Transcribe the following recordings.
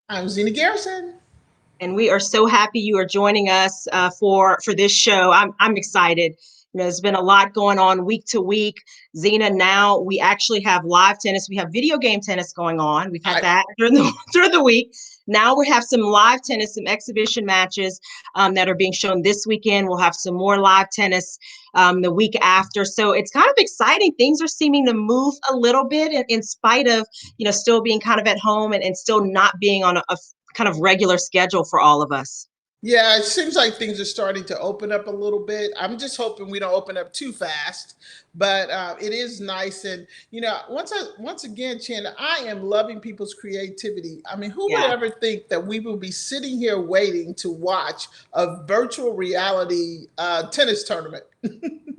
I'm Zena Garrison. And we are so happy you are joining us for this show. I'm excited. There's been a lot going on week to week. Zena, now we actually have live tennis. We have video game tennis going on. We've had I, that during the week. Now we have some live tennis, some exhibition matches that are being shown this weekend. We'll have some more live tennis the week after. So it's kind of exciting. Things are seeming to move a little bit in spite of, still being kind of at home and still not being on a kind of regular schedule for all of us. yeah, it seems like things are starting to open up a little bit. I'm just hoping we don't open up too fast, but it is nice. And once again, Chan, I am loving people's creativity. I mean, who would Yeah. ever think that we will be sitting here waiting to watch a virtual reality tennis tournament?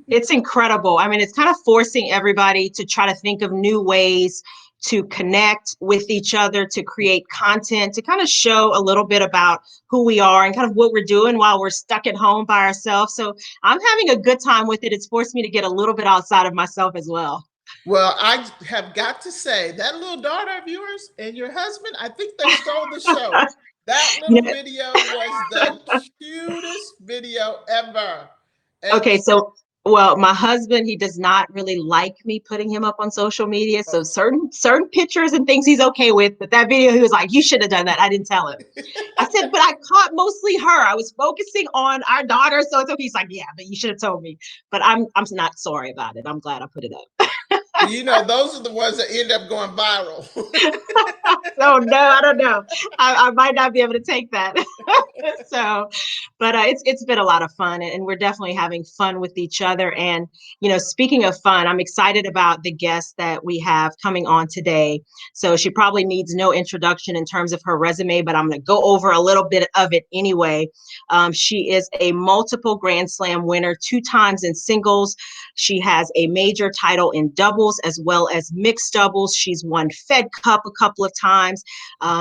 It's incredible. I mean, it's kind of forcing everybody to try to think of new ways to connect with each other, to create content, to kind of show a little bit about who we are and kind of what we're doing while we're stuck at home by ourselves. So I'm having a good time with it. It's forced me to get a little bit outside of myself as well. Well, I have got to say that little daughter of yours and your husband, I think they stole the show. That You little know, video was the cutest video ever. And Okay, so well, my husband, he does not really like me putting him up on social media. So certain pictures and things he's okay with, but that video, he was like, "You should have done that." I didn't tell him. I said, "But I caught mostly her. I was focusing on our daughter, so it's okay." He's like, "Yeah, but you should have told me." But I'm not sorry about it. I'm glad I put it up. those are the ones that end up going viral. So no, I don't know. I might not be able to take that. So, but it's been a lot of fun, and we're definitely having fun with each other. And speaking of fun, I'm excited about the guest that we have coming on today. So she probably needs no introduction in terms of her resume, but I'm going to go over a little bit of it anyway. She is a multiple Grand Slam winner, 2 times in singles. She has a major title in doubles as well as mixed doubles. She's won Fed Cup a couple of times.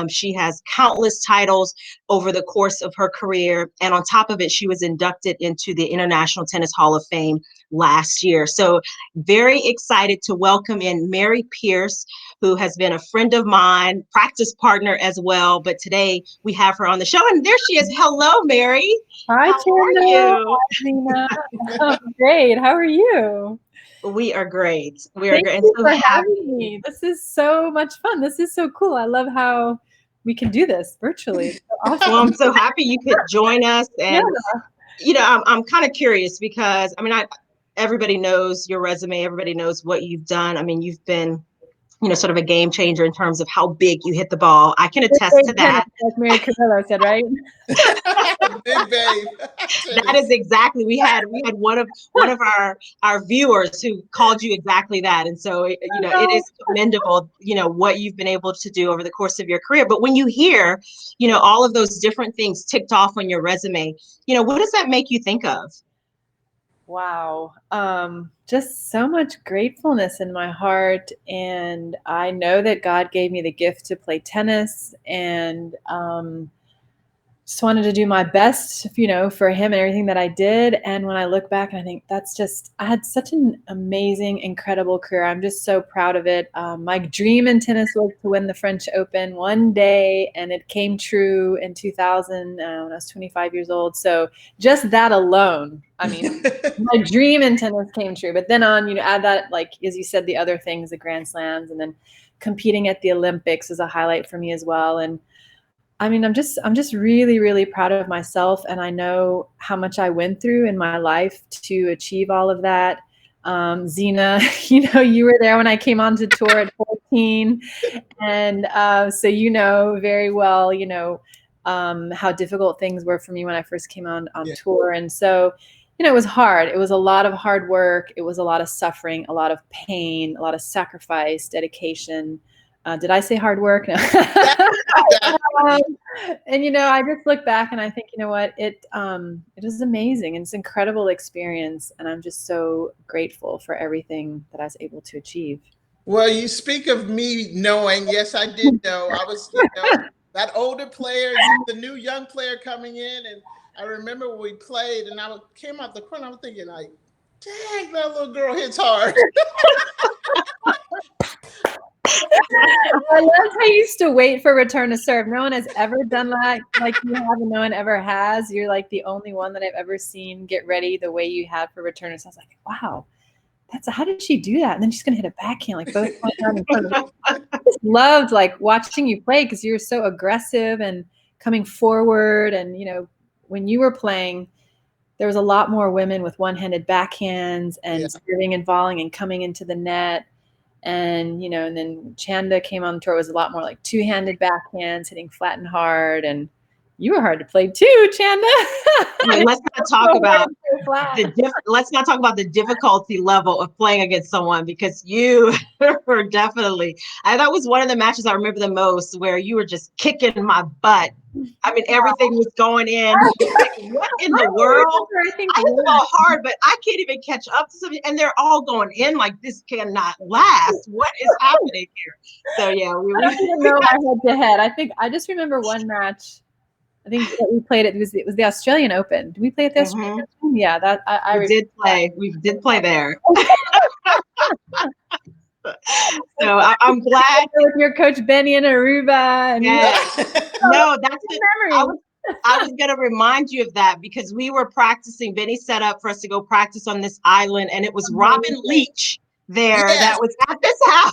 She has countless titles over the course of her career. And on top of it, she was inducted into the International Tennis Hall of Fame last year. So very excited to welcome in Mary Pierce, who has been a friend of mine, practice partner as well. But today we have her on the show. And there she is. Hello, Mary. Hi, How are Kendall. you? Hi, Zena. I'm great. How are you? We are great. We are Thank great. And you so for having happy. me. This is so much fun. This is so cool. I love how we can do this virtually. It's so Well, awesome. I'm so happy you could join us. Yeah. And, I'm kind of curious because, I mean, everybody knows your resume, everybody knows what you've done. I mean, you've been, sort of a game changer in terms of how big you hit the ball. I can Big attest babe to tennis, that. like Mary Carrillo said, right? Big babe That is tennis. exactly, we had one of our viewers who called you exactly that. And so, it No. is commendable, what you've been able to do over the course of your career. But when you hear, all of those different things ticked off on your resume, what does that make you think of? Wow. Just so much gratefulness in my heart. And I know that God gave me the gift to play tennis. And just wanted to do my best, for him and everything that I did. And when I look back, and I think I had such an amazing, incredible career. I'm just so proud of it. My dream in tennis was to win the French Open one day, and it came true in 2000 when I was 25 years old. So just that alone, I mean, my dream in tennis came true. But then add that, like, as you said, the other things, the Grand Slams, and then competing at the Olympics is a highlight for me as well. And I mean, I'm just really, really proud of myself, and I know how much I went through in my life to achieve all of that. Zena, you were there when I came onto tour at 14, and so very well, how difficult things were for me when I first came on Yeah. tour, and so it was hard. It was a lot of hard work. It was a lot of suffering, a lot of pain, a lot of sacrifice, dedication. Did I say hard work? No. That, that, Um, and I just look back and I think, you know what, it is amazing. And it's an incredible experience, and I'm just so grateful for everything that I was able to achieve. well, you speak of me knowing. Yes, I did know. I was, that older player, you the new young player coming in, and I remember when we played, and came out the corner. I was thinking, like, dang, that little girl hits hard. I love how you used to wait for return to serve. No one has ever done that like you have, and no one ever has. You're like the only one that I've ever seen get ready the way you have for return to serve. I was like, wow, how did she do that? And then she's gonna hit a backhand like both around in front of me. I just loved like watching you play because you were so aggressive and coming forward. And when you were playing, there was a lot more women with one-handed backhands and serving and volleying and coming into the net. And and then Chanda came on the tour, it was a lot more like two-handed backhands hitting flat and hard. And you were hard to play too, Chanda. Let's not talk about the difficulty level of playing against someone, because you were definitely, that was one of the matches I remember the most, where you were just kicking my butt. I mean, everything was going in. Like, what in the world? I hit the ball hard, but I can't even catch up to something. And they're all going in like, this cannot last. What is happening here? So yeah, I don't even know my head to head. I think I just remember one match. I think that we played it was the Australian Open. Did we play at the Australian Open? Yeah, that I did play. We did play there. So I'm glad with your coach Benny and Aruba. And no, that's it. I was going to remind you of that, because we were practicing. Benny set up for us to go practice on this island, and it was Robin Leach there that was at this house.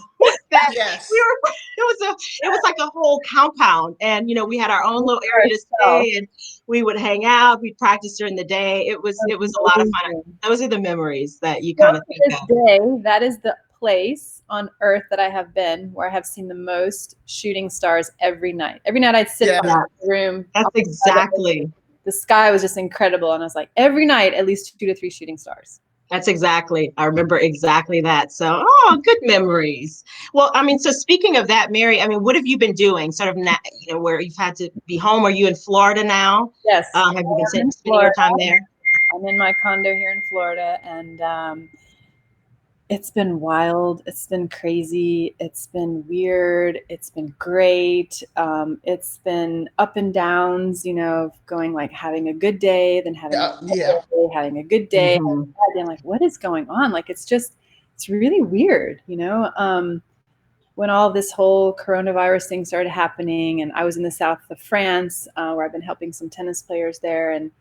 It was like a whole compound, and we had our own little area to stay, and we would hang out. We'd practice during the day. It was a lot of fun. Those are the memories that you kind of think of. That is the place on earth that I have been where I have seen the most shooting stars every night. Every night I'd sit in the room. That's exactly. The sky was just incredible, and I was like, every night at least 2 to 3 shooting stars. That's exactly. I remember exactly that. So, good memories. Well, I mean, so speaking of that, Mary, I mean, what have you been doing? Sort of, where you've had to be home. Are you in Florida now? Yes. Have you been spending your time there? I'm in my condo here in Florida, and it's been wild. It's been crazy. It's been weird. It's been great. It's been up and downs, going like having a good day, then having a good day, having a good day. And like, what is going on? Like, it's really weird, when all this whole coronavirus thing started happening, and I was in the south of France, where I've been helping some tennis players there. And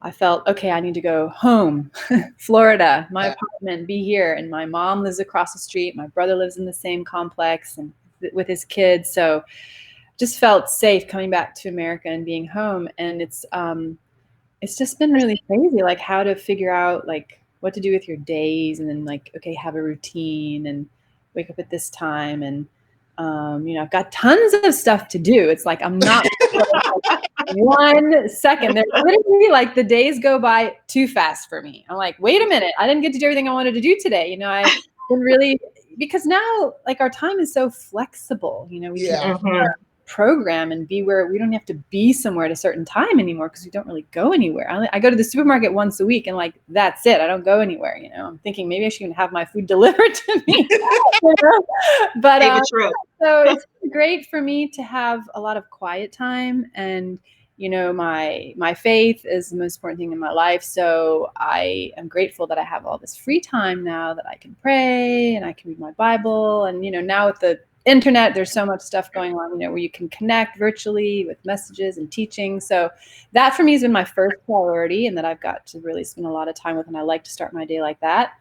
I felt, okay, I need to go home, Florida, my apartment, be here. And my mom lives across the street. My brother lives in the same complex and with his kids. So just felt safe coming back to America and being home. And it's just been really crazy, like how to figure out like what to do with your days, and then like, okay, have a routine and wake up at this time. And I've got tons of stuff to do. It's like I'm not 1 second. They're literally like the days go by too fast for me. I'm like, wait a minute, I didn't get to do everything I wanted to do today. I've been really, because now like our time is so flexible. We can program and be where we don't have to be somewhere at a certain time anymore, because we don't really go anywhere. I go to the supermarket once a week, and like that's it. I don't go anywhere. I'm thinking maybe I should even have my food delivered to me. But so it's great for me to have a lot of quiet time, and my faith is the most important thing in my life. So I am grateful that I have all this free time now, that I can pray and I can read my Bible. And now with the internet, there's so much stuff going on, where you can connect virtually with messages and teaching. So that for me has been my first priority, and that I've got to really spend a lot of time with. And I like to start my day like that.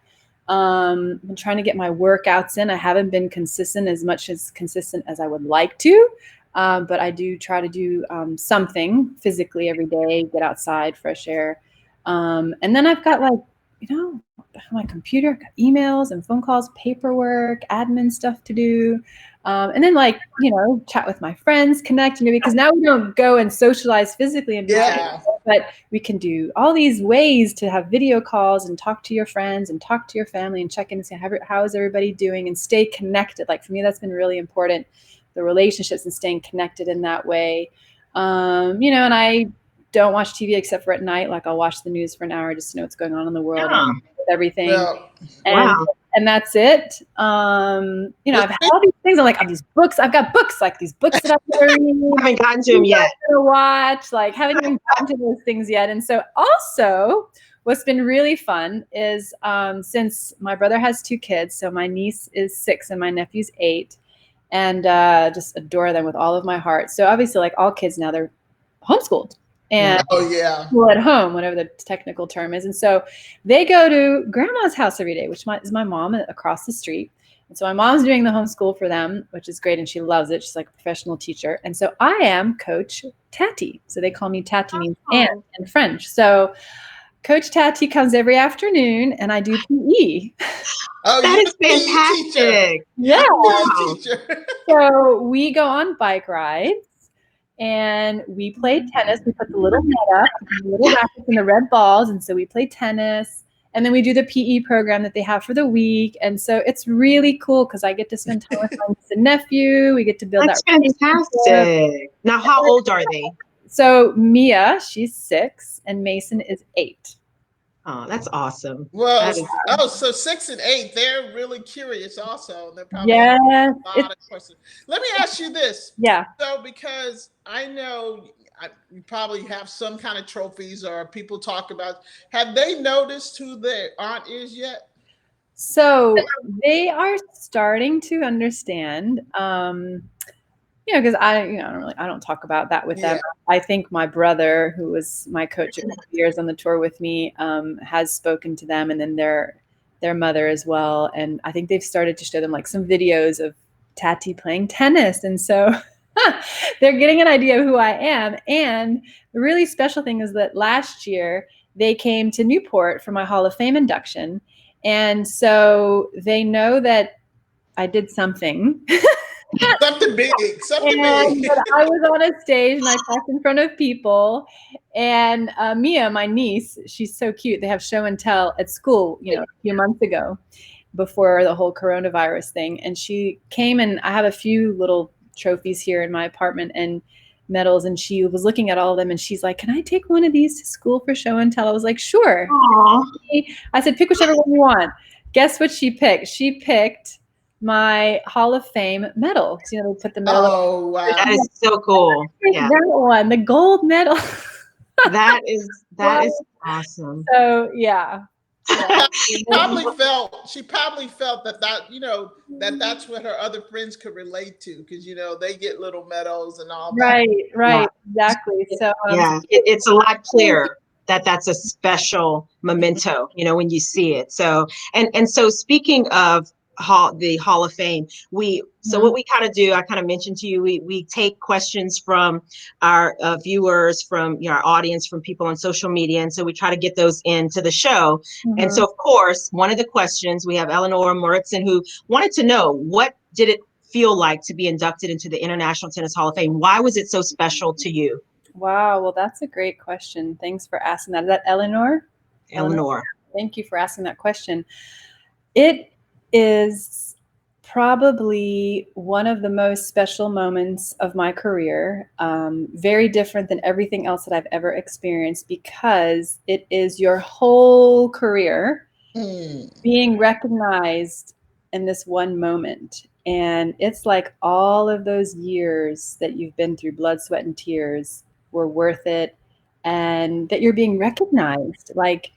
I've been trying to get my workouts in. I haven't been consistent as I would like to, but I do try to do something physically every day, get outside, fresh air. And then I've got like, my computer, I've got emails and phone calls, paperwork, admin stuff to do. And then like, chat with my friends, connect, because now we don't go and socialize physically and but we can do all these ways to have video calls and talk to your friends and talk to your family and check in and say, how is everybody doing, and stay connected. Like for me, that's been really important, the relationships and staying connected in that way. And I don't watch TV except for at night. Like I'll watch the news for an hour just to know what's going on in the world and everything. And that's it. I've had all these things. I'm like, these books. I've got books, like these books that I've never read. Haven't gotten to them yet. Watch, like haven't even gotten to those things yet. And so also what's been really fun is since my brother has 2 kids, so my niece is 6 and my nephew's 8. and just adore them with all of my heart. So obviously, like all kids now, they're homeschooled and Oh yeah. school at home, whatever the technical term is. And so they go to grandma's house every day, which is my mom across the street. And so my mom's doing the homeschool for them, which is great. And she loves it. She's like a professional teacher. And so I am Coach Tati. So they call me Tati, means aunt in French. So Coach Tati comes every afternoon and I do PE. Oh, That you're is the PE teacher. fantastic. Yeah. PE teacher. So we go on bike rides and we play tennis. We put the little net up, the little rackets and the red balls. And so we play tennis. And then we do the PE program that they have for the week. And so it's really cool because I get to spend time with my niece and nephew. We get to build That's that relationship. fantastic. Now, how old are they? So Mia, she's 6, and Mason is 8. Oh, that's awesome. Well, That is- so 6 and 8, they're really curious also. They're probably Yes. a lot of questions. Let me ask you this. Yeah. So, because I know you probably have some kind of trophies or people talk about, have they noticed who their aunt is yet? So they are starting to understand. Because I don't talk about that with them. I think my brother, who was my coach for years on the tour with me, has spoken to them, and then their mother as well. And I think they've started to show them like some videos of Tati playing tennis, and so they're getting an idea of who I am. And the really special thing is that last year they came to Newport for my Hall of Fame induction, and so they know that I did something. Something big, something big. But I was on a stage and I talked in front of people. And Mia, my niece, she's so cute. They have show and tell at school, a few months ago before the whole coronavirus thing. And she came, and I have a few little trophies here in my apartment and medals. And she was looking at all of them and she's like, "Can I take one of these to school for show and tell?" I was like, "Sure." Aw. I said, "Pick whichever one you want." Guess what she picked? She picked my Hall of Fame medal. They put the medal. Oh, wow. That is so cool. Yeah. That one, the gold medal. That is awesome. So yeah. She probably felt that that's what her other friends could relate to, because they get little medals and all that. Right, exactly. So it's a lot clearer that that's a special memento, when you see it. So and so speaking of the Hall of Fame, what we kind of do, I kind of mentioned to you, we take questions from our viewers, from our audience, from people on social media, and so we try to get those into the show. And so, of course, one of the questions, we have Eleanor Moritzen, who wanted to know, what did it feel like to be inducted into the International Tennis Hall of Fame? Why was it so special to you? Wow, well, that's a great question. Thanks for asking that. Is that Eleanor? Eleanor. Thank you for asking that question. It is probably one of the most special moments of my career, very different than everything else that I've ever experienced, because it is your whole career being recognized in this one moment. And it's like all of those years that you've been through, blood, sweat, and tears, were worth it, and that you're being recognized like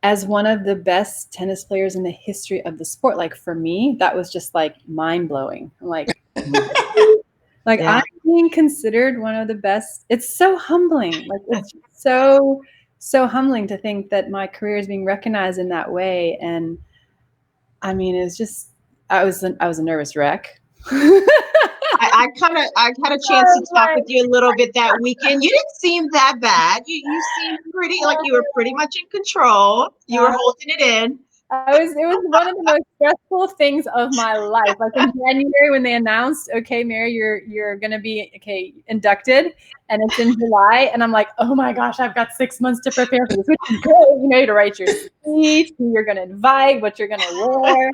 as one of the best tennis players in the history of the sport. Like for me, that was just like mind blowing. Like I'm being considered one of the best. It's so humbling. Like it's so humbling to think that my career is being recognized in that way. And I mean, it's just, I was a nervous wreck. I had a chance to talk with you a little bit that weekend. You didn't seem that bad. You seemed pretty, like you were pretty much in control. You were holding it in. It was one of the most stressful things of my life. Like in January when they announced, "Okay, Mary, you're gonna be inducted," and it's in July, and I'm like, "Oh my gosh, I've got 6 months to prepare for this," which is good. To write your speech, who you're gonna invite, what you're gonna wear.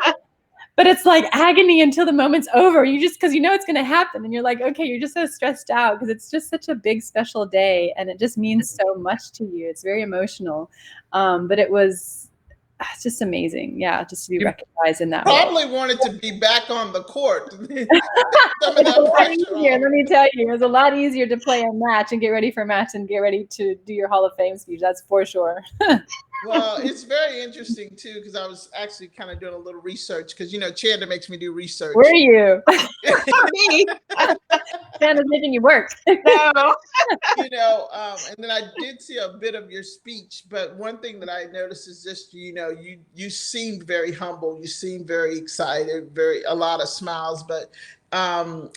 But it's like agony until the moment's over. You just, because it's going to happen. And you're like, okay, you're just so stressed out because it's just such a big, special day. And it just means so much to you. It's very emotional. But it's just amazing. Yeah, just to be recognized in that way. Probably wanted to be back on the court. Some of that pressure. Let me tell you, it was a lot easier to play a match and get ready for a match and get ready to do your Hall of Fame speech. That's for sure. Well, it's very interesting too, because I was actually kind of doing a little research because Chanda makes me do Were research. you? Me? Santa's making you work. No. And then I did see a bit of your speech, but one thing that I noticed is just you seemed very humble, you seemed very excited, very a lot of smiles, but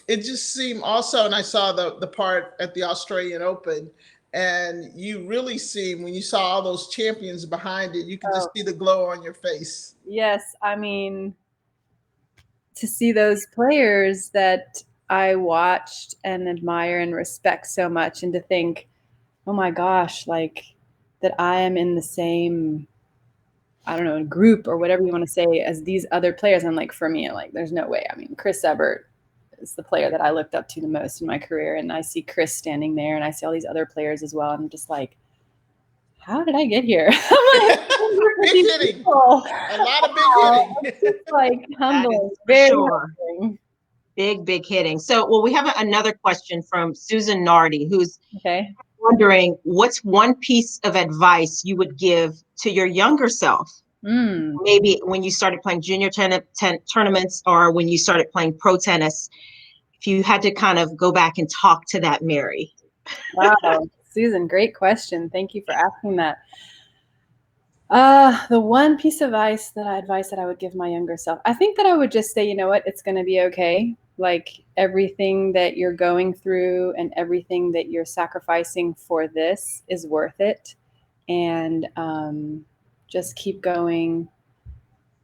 it just seemed also, and I saw the part at the Australian Open, and you really seemed when you saw all those champions behind it, you could just Oh. see the glow on your face. Yes, I mean, to see those players that I watched and admire and respect so much, and to think, oh my gosh, like that I am in the same, I don't know, group or whatever you want to say as these other players. I'm like, for me, like, there's no way. I mean, Chris Evert is the player that I looked up to the most in my career. And I see Chris standing there and I see all these other players as well. And I'm just like, how did I get here? I'm like, Big hitting. people. A lot of big Wow, hitting. it's just like humbling, for very sure. humbling. Big hitting. So, well, we have another question from Susan Nardi, who's Okay. wondering what's one piece of advice you would give to your younger self? Maybe when you started playing junior tournaments or when you started playing pro tennis, if you had to kind of go back and talk to that Mary. Wow, Susan, great question. Thank you for asking that. The one piece of advice that I would give my younger self, I think that I would just say, you know what, it's going to be okay. Like everything that you're going through and everything that you're sacrificing for this is worth it. And just keep going.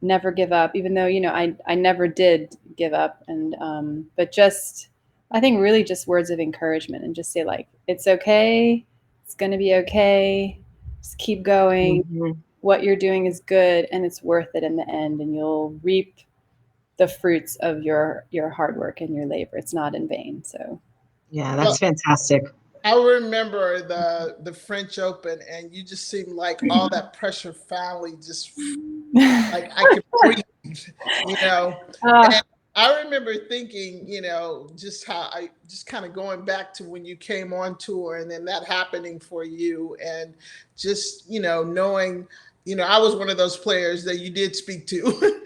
Never give up, even though, I never did give up. And, but just, I think really just words of encouragement and just say like, it's okay. It's going to be okay. Just keep going. Mm-hmm. What you're doing is good and it's worth it in the end, and you'll reap the fruits of your hard work and your labor. It's not in vain. So Yeah, Well, that's fantastic. I remember the French Open, and you just seemed like all that pressure finally just like I could breathe, you know. And I remember thinking, just how I just kind of going back to when you came on tour and then that happening for you, and just, knowing, I was one of those players that you did speak to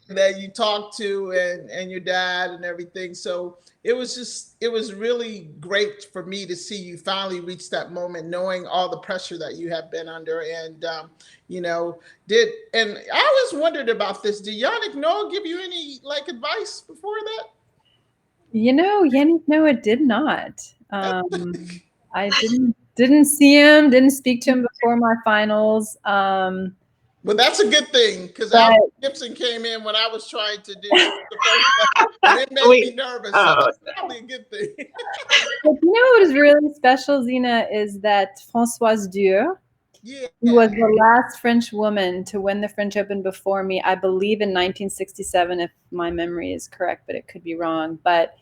and that you talked to, and your dad and everything. So it was really great for me to see you finally reach that moment, knowing all the pressure that you have been under. And, you know, and I always wondered about this. Did Yannick Noah give you any like advice before that? Yannick Noah did not. I didn't see him, didn't speak to him before my finals. Well, that's a good thing, because But Albert Gibson came in when I was trying to do the first one, and it made me nervous. So Oh. that's probably a good thing. but what is really special, Zena, is that Françoise Dieu, Yeah. who was the last French woman to win the French Open before me, I believe in 1967, if my memory is correct, but it could be wrong. But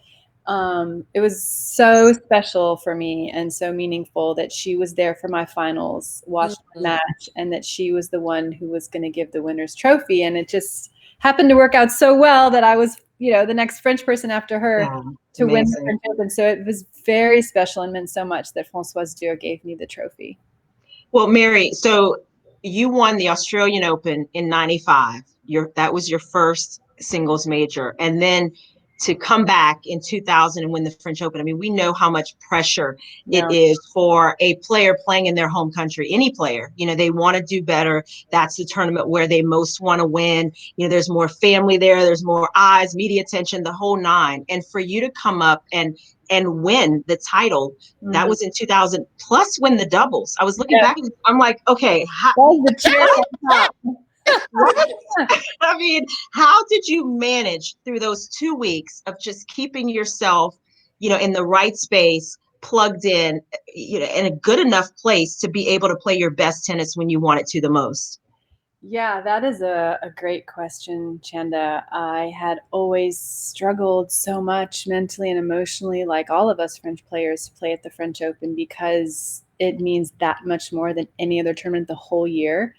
it was so special for me and so meaningful that she was there for my finals, watched my match, and that she was the one who was going to give the winner's trophy. And it just happened to work out so well that I was, the next French person after her to win the French Open. So it was very special and meant so much that Françoise Dieu gave me the trophy. Well, Mary, so you won the Australian Open in '95. That was your first singles major. And then to come back in 2000 and win the French Open. I mean, we know how much pressure it is for a player playing in their home country. Any player, they want to do better. That's the tournament where they most want to win. There's more family there. There's more eyes, media attention, the whole nine. And for you to come up and win the title, that was in 2000, plus win the doubles. I was looking back and I'm like, okay, I mean, how did you manage through those 2 weeks of just keeping yourself, in the right space, plugged in, in a good enough place to be able to play your best tennis when you want it to the most? Yeah, that is a great question, Chanda. I had always struggled so much mentally and emotionally, like all of us French players, to play at the French Open, because it means that much more than any other tournament the whole year.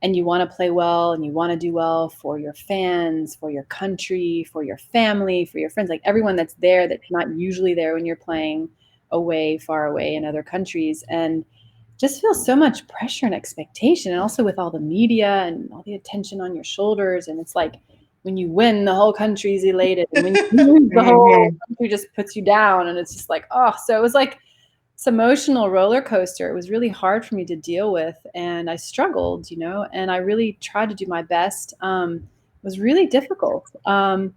And you want to play well and you want to do well for your fans, for your country, for your family, for your friends, like everyone that's there that's not usually there when you're playing away, far away in other countries. And just feel so much pressure and expectation, and also with all the media and all the attention on your shoulders. And it's like when you win, the whole country's elated, and when you lose, the whole country just puts you down. And it's just like, oh, so it was like this emotional roller coaster. It was really hard for me to deal with, and I struggled, and I really tried to do my best. It was really difficult. And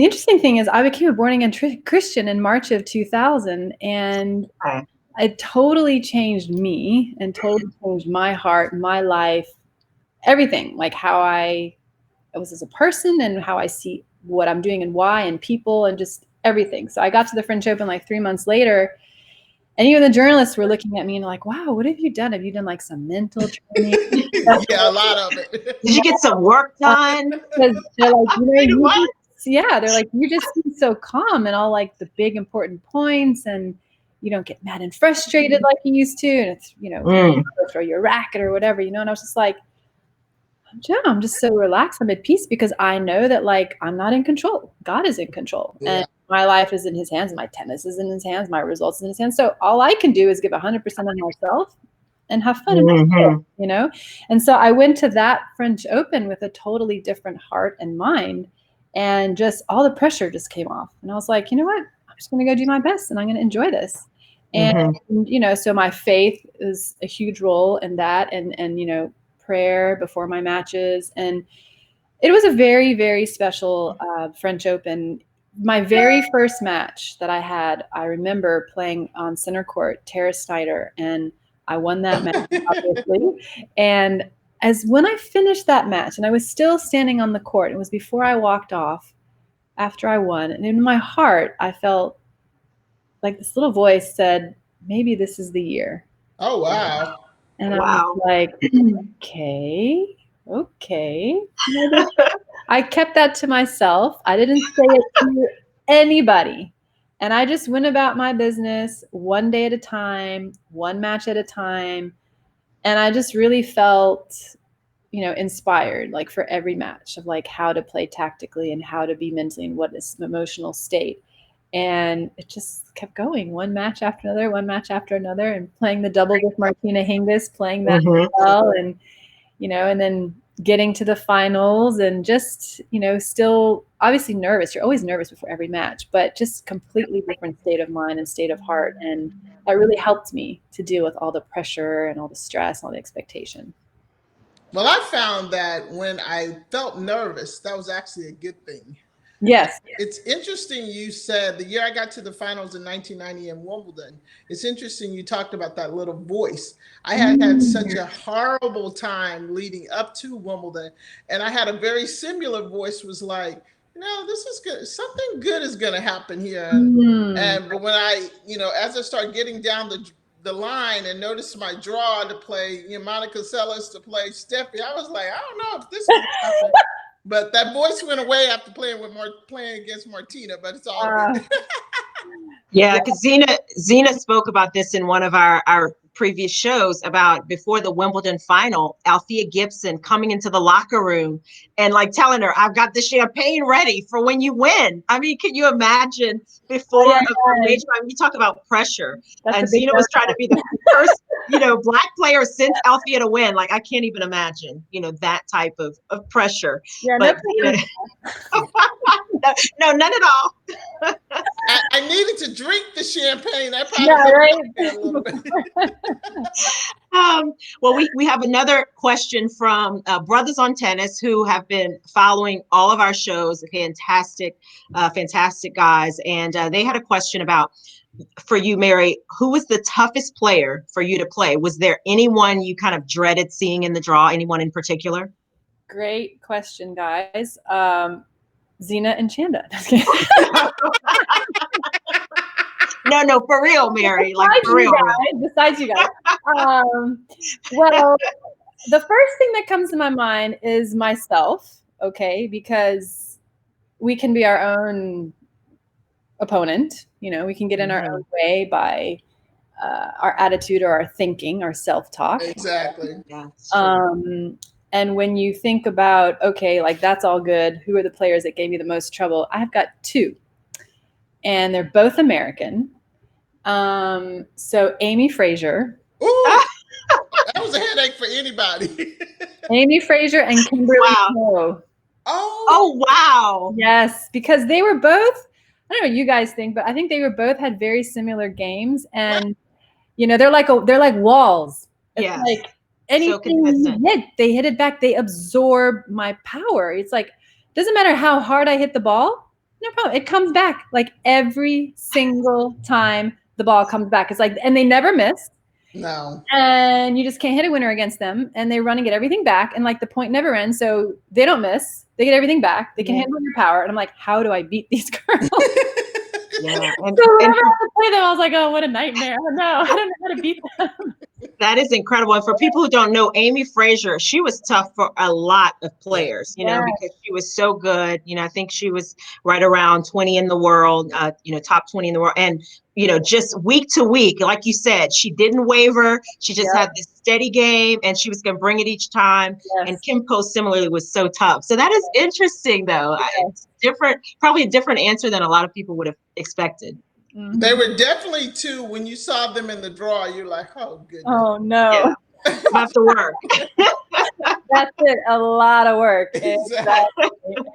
the interesting thing is I became a born-again Christian in March of 2000, and it totally changed me and totally changed my heart, my life, everything, like how I was as a person and how I see what I'm doing and why, and people, and just everything. So I got to the French Open like 3 months later, and even the journalists were looking at me and like, wow, what have you done? Have you done like some mental training? Yeah, a lot of it. Did you get some work done? Because they're like, they're like, you just seem so calm and all like the big important points, and you don't get mad and frustrated like you used to. And it's, throw your racket or whatever, and I was just like, yeah, I'm just so relaxed. I'm at peace because I know that like I'm not in control. God is in control. Yeah. And my life is in his hands. My tennis is in his hands. My results is in his hands. So all I can do is give 100% of myself and have fun, And so I went to that French Open with a totally different heart and mind, and just all the pressure just came off. And I was like, you know what? I'm just going to go do my best, and I'm going to enjoy this. And, so my faith is a huge role in that, and prayer before my matches. And it was a very, very special French Open. My very first match that I had, I remember playing on center court, Tara Snyder, and I won that match, obviously. And when I finished that match, and I was still standing on the court, it was before I walked off after I won. And in my heart, I felt like this little voice said, maybe this is the year. Oh, wow. And I was like, okay. I kept that to myself. I didn't say it to anybody. And I just went about my business one day at a time, one match at a time. And I just really felt, inspired, like for every match, of like how to play tactically and how to be mentally in what is emotional state. And it just kept going, one match after another, and playing the double with Martina Hingis, playing that well, and and then getting to the finals, and just still obviously nervous. You're always nervous before every match, but just completely different state of mind and state of heart, and that really helped me to deal with all the pressure and all the stress and all the expectation. Well, I found that when I felt nervous, that was actually a good thing. Yes. It's interesting you said the year I got to the finals in 1990 in Wimbledon. It's interesting you talked about that little voice. I had such a horrible time leading up to Wimbledon, and I had a very similar voice, was like, this is good. Something good is going to happen here. But when I, as I started getting down the line and noticed my draw to play Monica Seles to play Steffi, I was like, I don't know if this is going to happen. But that voice went away after playing against Martina, but it's all good. Yeah, because Zina spoke about this in one of our previous shows about before the Wimbledon final, Althea Gibson coming into the locker room and like telling her, I've got the champagne ready for when you win. I mean, can you imagine before a major? I mean, you talk about pressure. And Zina was trying to be the first, Black player since Althea to win. Like, I can't even imagine, that type of pressure. Yeah, but, no, none at all. I needed to drink the champagne. That probably a little bit. Well, we have another question from Brothers on Tennis, who have been following all of our shows. Fantastic guys. And they had a question about, for you, Mary, who was the toughest player for you to play? Was there anyone you kind of dreaded seeing in the draw? Anyone in particular? Great question, guys. Zina and Chanda. No, for real, Mary. Like, for real. Besides you guys. Well, the first thing that comes to my mind is myself, okay? Because we can be our own opponent. We can get in our own way by our attitude or our thinking, our self-talk. Exactly. Yeah. And when you think about, okay, like that's all good, who are the players that gave me the most trouble? I've got two, and they're both American. So Amy Frazier. Ooh, was a headache for anybody. Amy Frazier and Kimberly Wow. Ho. Oh, Oh, wow. Yes, because they were both, I don't know what you guys think, but I think they were both had very similar games. And, they're like walls. It's Yes. like anything you consistent. hit, they hit it back. They absorb my power. It's like, doesn't matter how hard I hit the ball, no problem. It comes back like every single time the ball comes back. It's like, and they never miss. no. And you just can't hit a winner against them. And they run and get everything back. And like the point never ends. So they don't miss. They get everything back. They can handle your power. And I'm like, how do I beat these girls? Yeah. And, So whenever I had to play them, I was like, oh, what a nightmare. I don't know how to beat them. that is incredible. And for people who don't know, Amy Frazier, she was tough for a lot of players, because she was so good. I think she was right around 20 in the world, top 20 in the world. And, just week to week, like you said, she didn't waver. She just had this steady game and she was going to bring it each time. Yes. And Kim Post similarly was so tough. So that is interesting, though. It's different, probably a different answer than a lot of people would have expected. Mm-hmm. They were definitely two. When you saw them in the draw, you're like, oh, goodness. Oh, no. Yeah. About to work. That's it. A lot of work. Exactly.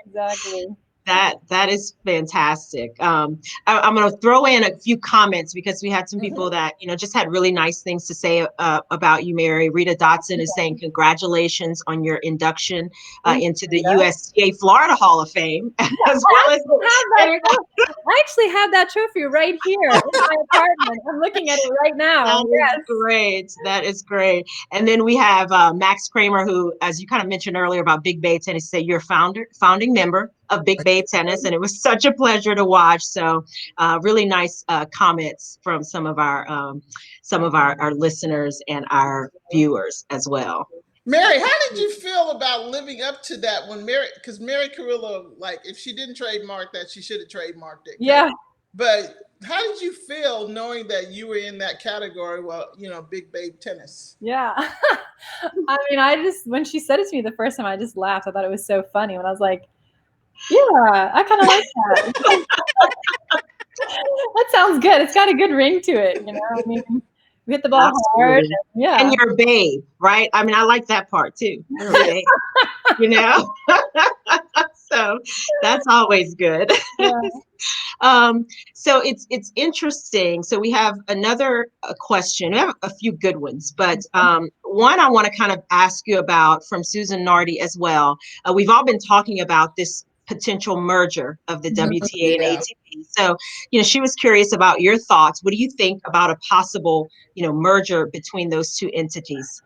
Exactly. That is fantastic. I'm going to throw in a few comments because we had some people that just had really nice things to say about you, Mary. Rita Dotson is saying congratulations on your induction into the USTA Florida Hall of Fame, as well as I actually have that trophy right here in my apartment. I'm looking at it right now. That is great. That is great. And then we have Max Kramer, who, as you kind of mentioned earlier about Big Bay Tennis, say you're founding member of Big Bay Tennis, and it was such a pleasure to watch. So really nice comments from some of our listeners and our viewers as well. Mary, how did you feel about living up to that when because Mary Carrillo, like, if she didn't trademark that, she should have trademarked it. Yeah. But how did you feel knowing that you were in that category? Well, Big Babe Tennis. Yeah. I mean, when she said it to me the first time, I just laughed. I thought it was so funny when I was like, yeah, I kind of like that. That sounds good. It's got a good ring to it. I mean, we hit the ball hard. And you're a babe, right? I mean, I like that part too. You're a babe, So that's always good. Yeah. So it's interesting. So we have another question. We have a few good ones, but one I want to kind of ask you about from Susan Nardi as well. We've all been talking about this potential merger of the WTA and ATP. So, she was curious about your thoughts. What do you think about a possible, merger between those two entities?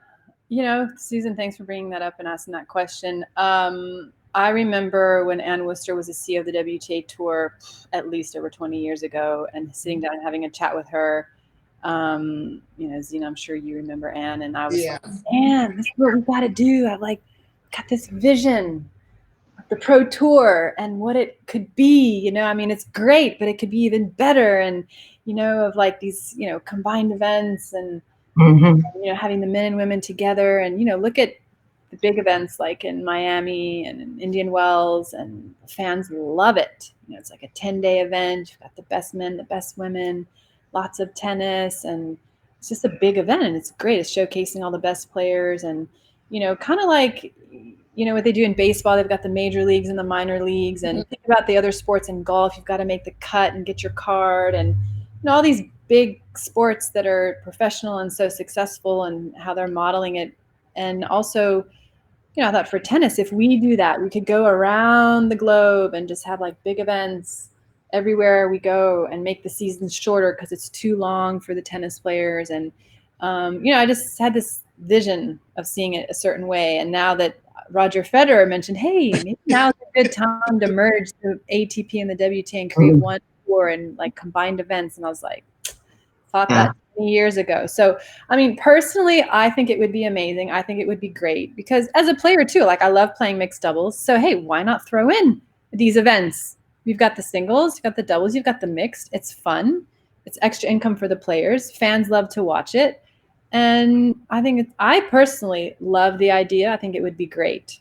Susan, thanks for bringing that up and asking that question. I remember when Ann Worcester was the CEO of the WTA Tour at least over 20 years ago, and sitting down and having a chat with her. Zena, I'm sure you remember Ann, and I was like, Ann, this is what we got to do. I've got this vision of the Pro Tour and what it could be. It's great, but it could be even better. And, of like these, combined events and, having the men and women together and, look at the big events like in Miami and in Indian Wells, and fans love it. It's like a 10-day event. You've got the best men, the best women, lots of tennis, and it's just a big event and it's great. It's showcasing all the best players and, kind of like, what they do in baseball, they've got the major leagues and the minor leagues, and think about the other sports in golf. You've got to make the cut and get your card, and all these big sports that are professional and so successful, and how they're modeling it. And also, I thought for tennis, if we do that, we could go around the globe and just have like big events everywhere we go and make the seasons shorter because it's too long for the tennis players. And, I just had this vision of seeing it a certain way. And now that Roger Federer mentioned, hey, maybe now's a good time to merge the ATP and the WTA and create one tour and like combined events. And I was like, thought that 20 years ago. So, personally, I think it would be amazing. I think it would be great because as a player too, like I love playing mixed doubles. So, hey, why not throw in these events? You've got the singles, you've got the doubles, you've got the mixed. It's fun. It's extra income for the players. Fans love to watch it. And I personally love the idea. I think it would be great.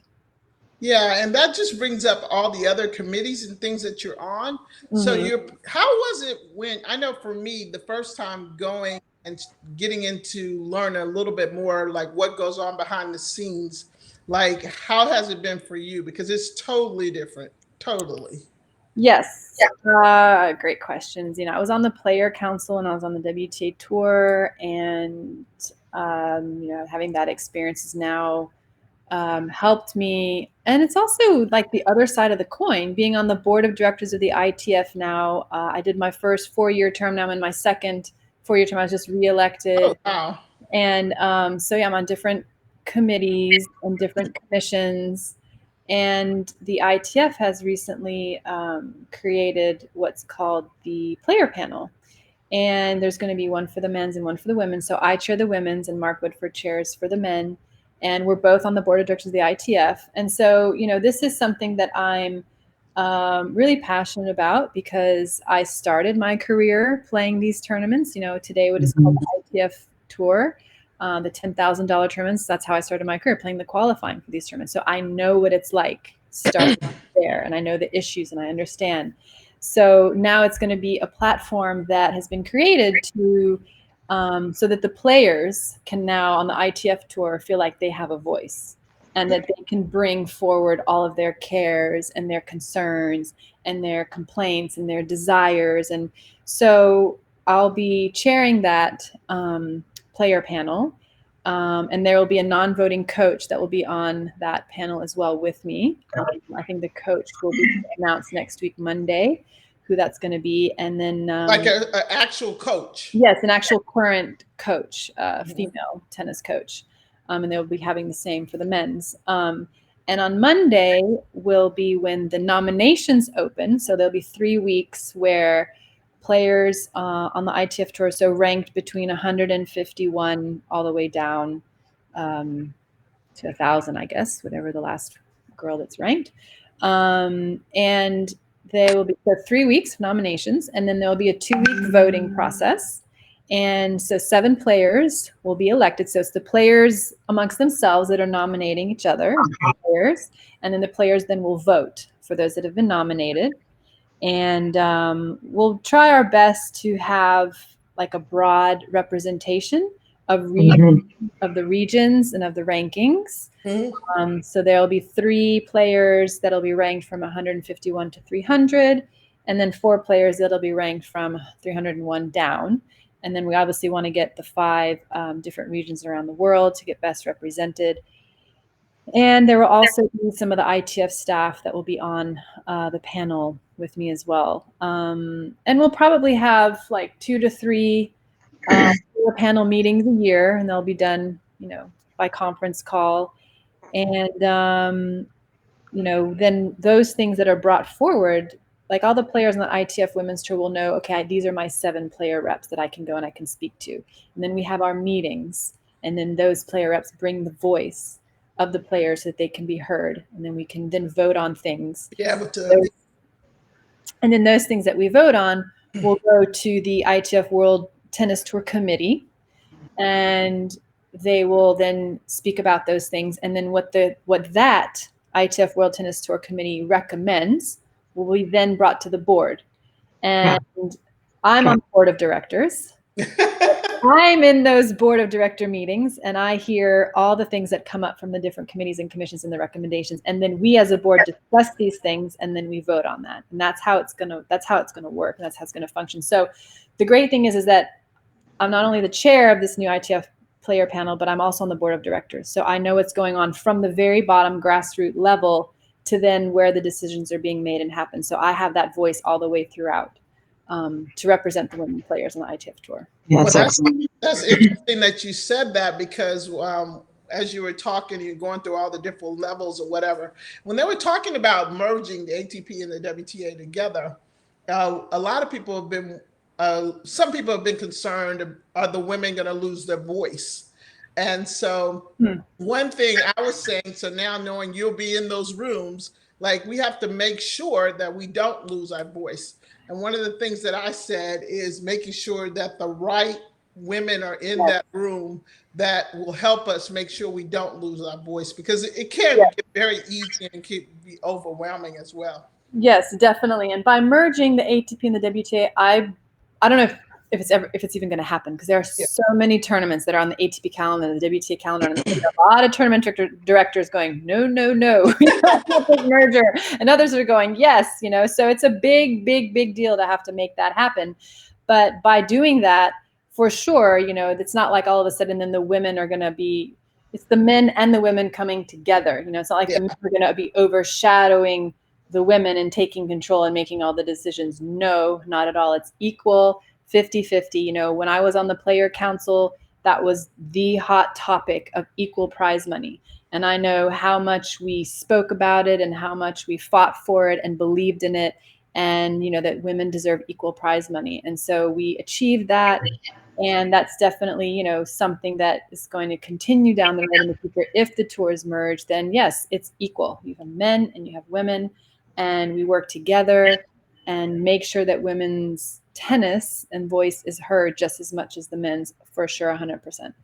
Yeah, and that just brings up all the other committees and things that you're on. So Mhm. you're, how was it when, I know for me, the first time going and getting into learn a little bit more like what goes on behind the scenes, like how has it been for you? Because it's totally different. Totally. Yes. Great questions. I was on the player council and I was on the WTA tour, and having that experience has now helped me. And it's also like the other side of the coin, being on the board of directors of the ITF now. I did my first 4-year term. Now I'm in my second 4-year term. I was just Oh, reelected. wow. And so, yeah, I'm on different committees and different commissions. And the ITF has recently created what's called the player panel. And there's going to be one for the men's and one for the women. So I chair the women's and Mark Woodford chairs for the men. And we're both on the board of directors of the ITF. And so, this is something that I'm really passionate about because I started my career playing these tournaments, today what is called the ITF Tour, the $10,000 tournaments. That's how I started my career, playing the qualifying for these tournaments. So I know what it's like starting there, and I know the issues and I understand. So now it's going to be a platform that has been created to so that the players can now on the ITF tour feel like they have a voice and that they can bring forward all of their cares and their concerns and their complaints and their desires. And so I'll be chairing that player panel. And there will be a non-voting coach that will be on that panel as well with me. I think the coach will be announced next week, Monday, who that's going to be. And then Like a actual coach. yes, an actual current coach, female tennis coach. And they'll be having the same for the men's. And on Monday will be when the nominations open. So there'll be 3 weeks where players on the ITF tour, so ranked between 151 all the way down to 1,000, I guess, whatever the last girl that's ranked. And they will be 3 weeks of nominations, and then there will be a 2-week voting process. And so 7 players will be elected. So it's the players amongst themselves that are nominating each other, players, and then the players then will vote for those that have been nominated. And we'll try our best to have like a broad representation of of the regions and of the rankings. Mhm. So there'll be 3 players that'll be ranked from 151 to 300, and then 4 players that'll be ranked from 301 down. And then we obviously want to get the 5 different regions around the world to get best represented. And there will also be some of the ITF staff that will be on the panel with me as well. And we'll probably have like 2 to 3 panel meetings a year, and they'll be done, by conference call. And, then those things that are brought forward, like all the players on the ITF Women's Tour will know, okay, these are my 7 player reps that I can go and I can speak to. And then we have our meetings, and then those player reps bring the voice of the players so that they can be heard. And then we can then vote on things. Be able to. And then those things that we vote on will go to the ITF World Tennis Tour Committee, and they will then speak about those things. And then what that ITF World Tennis Tour Committee recommends will be then brought to the board. And I'm on the board of directors. I'm in those board of director meetings, and I hear all the things that come up from the different committees and commissions and the recommendations. And then we as a board discuss these things, and then we vote on that. And that's how it's gonna work, and that's how it's gonna function. So the great thing is that I'm not only the chair of this new ITF player panel, but I'm also on the board of directors. So I know what's going on from the very bottom grassroots level to then where the decisions are being made and happen. So I have that voice all the way throughout to represent the women players on the ITF tour. Well, that's interesting that you said that because as you were talking, you're going through all the different levels or whatever. When they were talking about merging the ATP and the WTA together, a lot of people have been, some people have been concerned, are the women going to lose their voice? And so one thing I was saying, so now knowing you'll be in those rooms, like we have to make sure that we don't lose our voice. And one of the things that I said is making sure that the right women are in Yes. that room that will help us make sure we don't lose our voice, because it can get very easy and can be overwhelming as well. Yes, definitely. And by merging the ATP and the WTA, I don't know if it's even going to happen, because there are Yeah. so many tournaments that are on the ATP calendar and the WTA calendar, and there are a lot of tournament directors going, no, no, no, we don't want this merger, and others are going, yes, so it's a big, big, big deal to have to make that happen. But by doing that, for sure, it's not like all of a sudden then the women are going to be. It's the men and the women coming together. It's not like the men are going to be overshadowing the women and taking control and making all the decisions. No, not at all. It's equal, 50-50. When I was on the player council, that was the hot topic of equal prize money. And I know how much we spoke about it and how much we fought for it and believed in it, and that women deserve equal prize money. And so we achieved that. And that's definitely, something that is going to continue down the road in the future. If the tours merge, then yes, it's equal. You have men and you have women, and we work together and make sure that women's tennis and voice is heard just as much as the men's, for sure, 100%.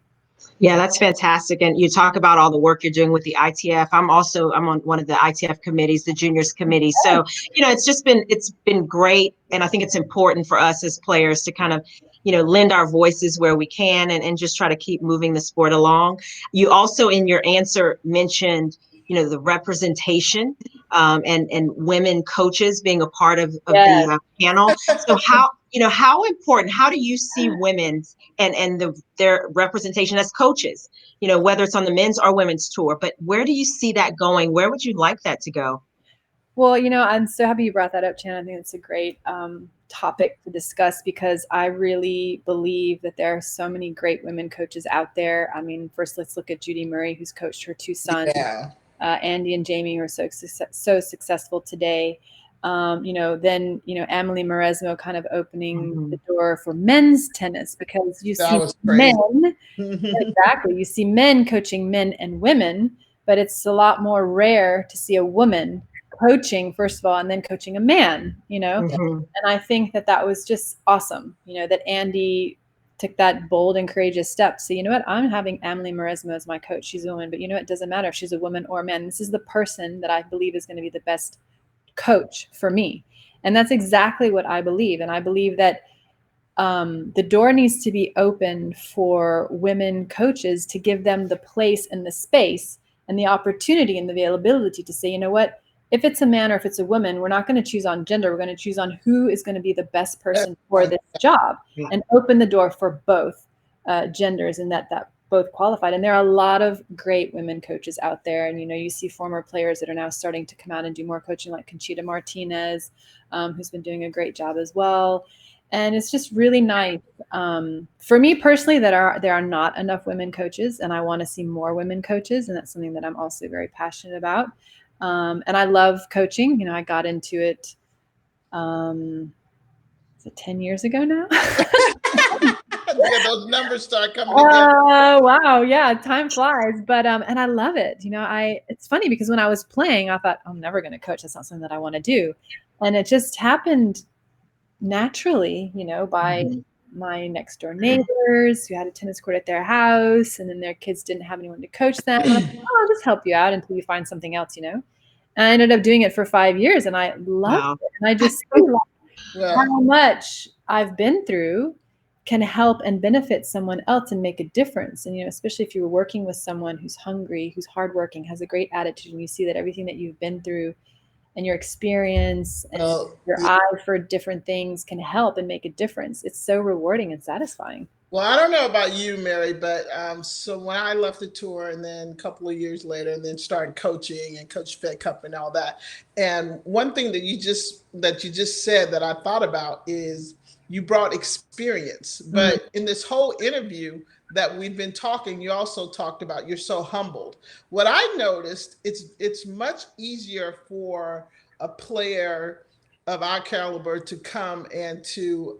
Yeah, that's fantastic. And you talk about all the work you're doing with the ITF. I'm on one of the ITF committees, the juniors committee. So, it's been great. And I think it's important for us as players to kind of, lend our voices where we can, and just try to keep moving the sport along. You also, in your answer, mentioned, the representation, and women coaches being a part of Yes. the panel. So how important, how do you see women and their representation as coaches, whether it's on the men's or women's tour, but where do you see that going? Where would you like that to go? Well, I'm so happy you brought that up, Chan. I think it's a great topic to discuss, because I really believe that there are so many great women coaches out there. I mean, first, let's look at Judy Murray, who's coached her two sons, Andy and Jamie, who are so successful today. Then Amelie Mauresmo kind of opening the door for men's tennis, because you see men, exactly, you see men coaching men and women, but it's a lot more rare to see a woman coaching, first of all, and then coaching a man, and I think that was just awesome, that Andy took that bold and courageous step. So, I'm having Amelie Mauresmo as my coach. She's a woman, but it doesn't matter if she's a woman or a man. This is the person that I believe is going to be the best coach for me. And that's exactly what I believe. And I believe that the door needs to be open for women coaches, to give them the place and the space and the opportunity and the availability to say, you know what, if it's a man or if it's a woman, we're not going to choose on gender. We're going to choose on who is going to be the best person for this job, and open the door for both genders, and that both qualified. And there are a lot of great women coaches out there. And, you see former players that are now starting to come out and do more coaching, like Conchita Martinez, who's been doing a great job as well. And it's just really nice. For me personally, there are not enough women coaches, and I want to see more women coaches. And that's something that I'm also very passionate about. And I love coaching. I got into it, is it 10 years ago now? Yeah, those numbers start coming together. Oh, wow. Yeah, time flies. But and I love it. It's funny, because when I was playing, I thought, I'm never going to coach. That's not something that I want to do. And it just happened naturally, by my next door neighbors who had a tennis court at their house, and then their kids didn't have anyone to coach them. And I thought, I'll just help you out until you find something else, And I ended up doing it for 5 years, and I loved it. And I just see how much I've been through can help and benefit someone else and make a difference. And, especially if you're working with someone who's hungry, who's hardworking, has a great attitude, and you see that everything that you've been through and your experience and your eye for different things can help and make a difference. It's so rewarding and satisfying. Well, I don't know about you, Mary, but so when I left the tour, and then a couple of years later, and then started coaching and coached Fed Cup and all that. And one thing that you just said that I thought about is you brought experience. But in this whole interview that we've been talking, you also talked about you're so humbled. What I noticed, it's much easier for a player of our caliber to come and to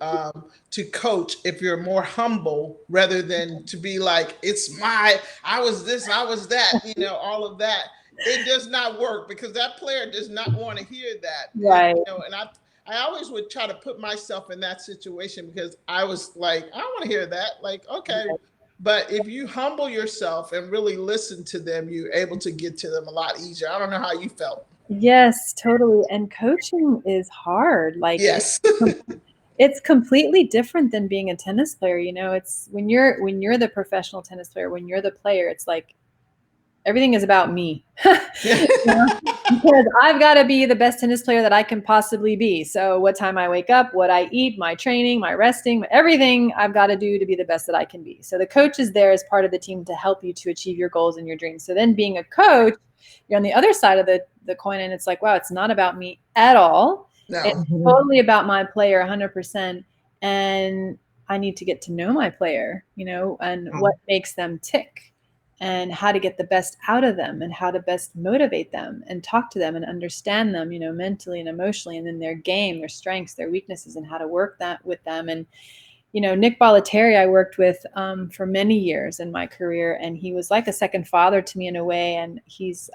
coach if you're more humble, rather than to be like, I was this, I was that, all of that. It does not work, because that player does not want to hear that. Right. And I I always would try to put myself in that situation because I was like, I don't want to hear that. Like, okay. But if you humble yourself and really listen to them, you're able to get to them a lot easier. I don't know how you felt. Yes, totally. And coaching is hard. Like Yes. it's completely different than being a tennis player. It's when you're the professional tennis player, when you're the player, it's like everything is about me. Because I've got to be the best tennis player that I can possibly be. So what time I wake up, what I eat, my training, my resting, everything I've got to do to be the best that I can be. So the coach is there as part of the team to help you to achieve your goals and your dreams. So then being a coach, you're on the other side of the coin, and it's like, wow, it's not about me at all. No. It's totally about my player 100%. And I need to get to know my player, and what makes them tick, and how to get the best out of them, and how to best motivate them and talk to them and understand them, mentally and emotionally, and then their game, their strengths, their weaknesses, and how to work that with them. And, Nick Bollettieri, I worked with for many years in my career, and he was like a second father to me in a way. And he's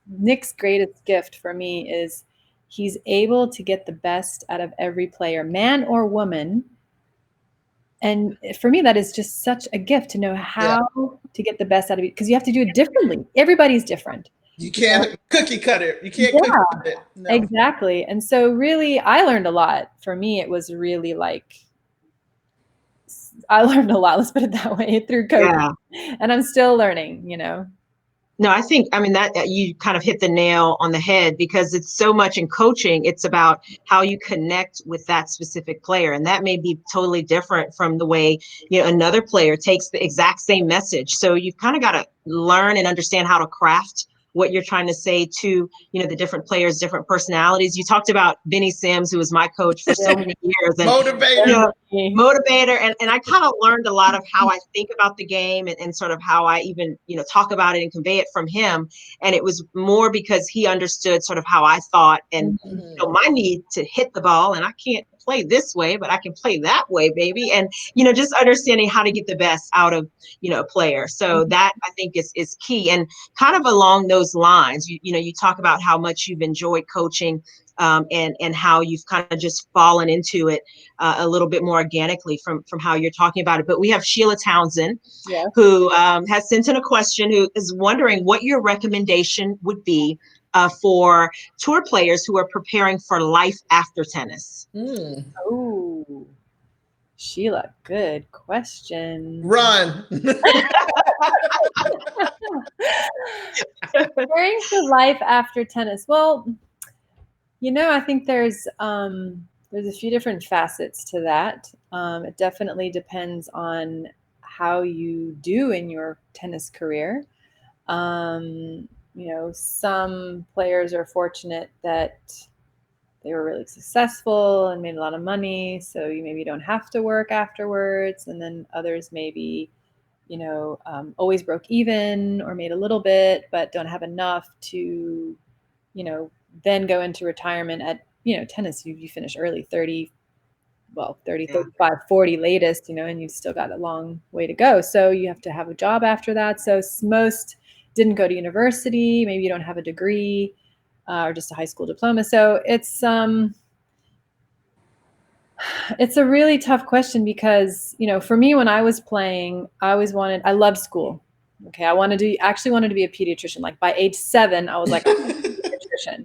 Nick's greatest gift for me is he's able to get the best out of every player, man or woman. And for me, that is just such a gift to know how to get the best out of it, because you have to do it differently. Everybody's different. You can't cookie cut it. You can't cookie cut it. No. Exactly. And so really, I learned a lot. For me, it was really like, I learned a lot, let's put it that way, through coaching. Yeah. And I'm still learning, No, I mean, that you kind of hit the nail on the head, because it's so much in coaching. It's about how you connect with that specific player. And that may be totally different from the way, another player takes the exact same message. So you've kind of got to learn and understand how to craft what you're trying to say to, the different players, different personalities. You talked about Benny Sims, who was my coach for so many years. And, motivator. Motivator. And I kind of learned a lot of how I think about the game, and sort of how I even, talk about it and convey it from him. And it was more because he understood sort of how I thought, and my need to hit the ball, and I can't play this way, but I can play that way, baby. And, just understanding how to get the best out of, a player. So that, I think, is key. And kind of along those lines, you talk about how much you've enjoyed coaching, and how you've kind of just fallen into it a little bit more organically from how you're talking about it. But we have Sheila Townsend, who has sent in a question, who is wondering what your recommendation would be for tour players who are preparing for life after tennis. Oh, Sheila, good question. Run. Preparing for life after tennis. Well, I think there's a few different facets to that. It definitely depends on how you do in your tennis career. Some players are fortunate that they were really successful and made a lot of money, so you maybe don't have to work afterwards. And then others maybe, always broke even or made a little bit, but don't have enough to, then go into retirement at, tennis. You finish early, 30, 35, 40 latest, and you've still got a long way to go. So you have to have a job after that. So most didn't go to university. Maybe you don't have a degree. Or just a high school diploma. So it's a really tough question, because, for me, when I was playing, I loved school. Okay. I actually wanted to be a pediatrician. Like by age 7, I was like, I'm a pediatrician.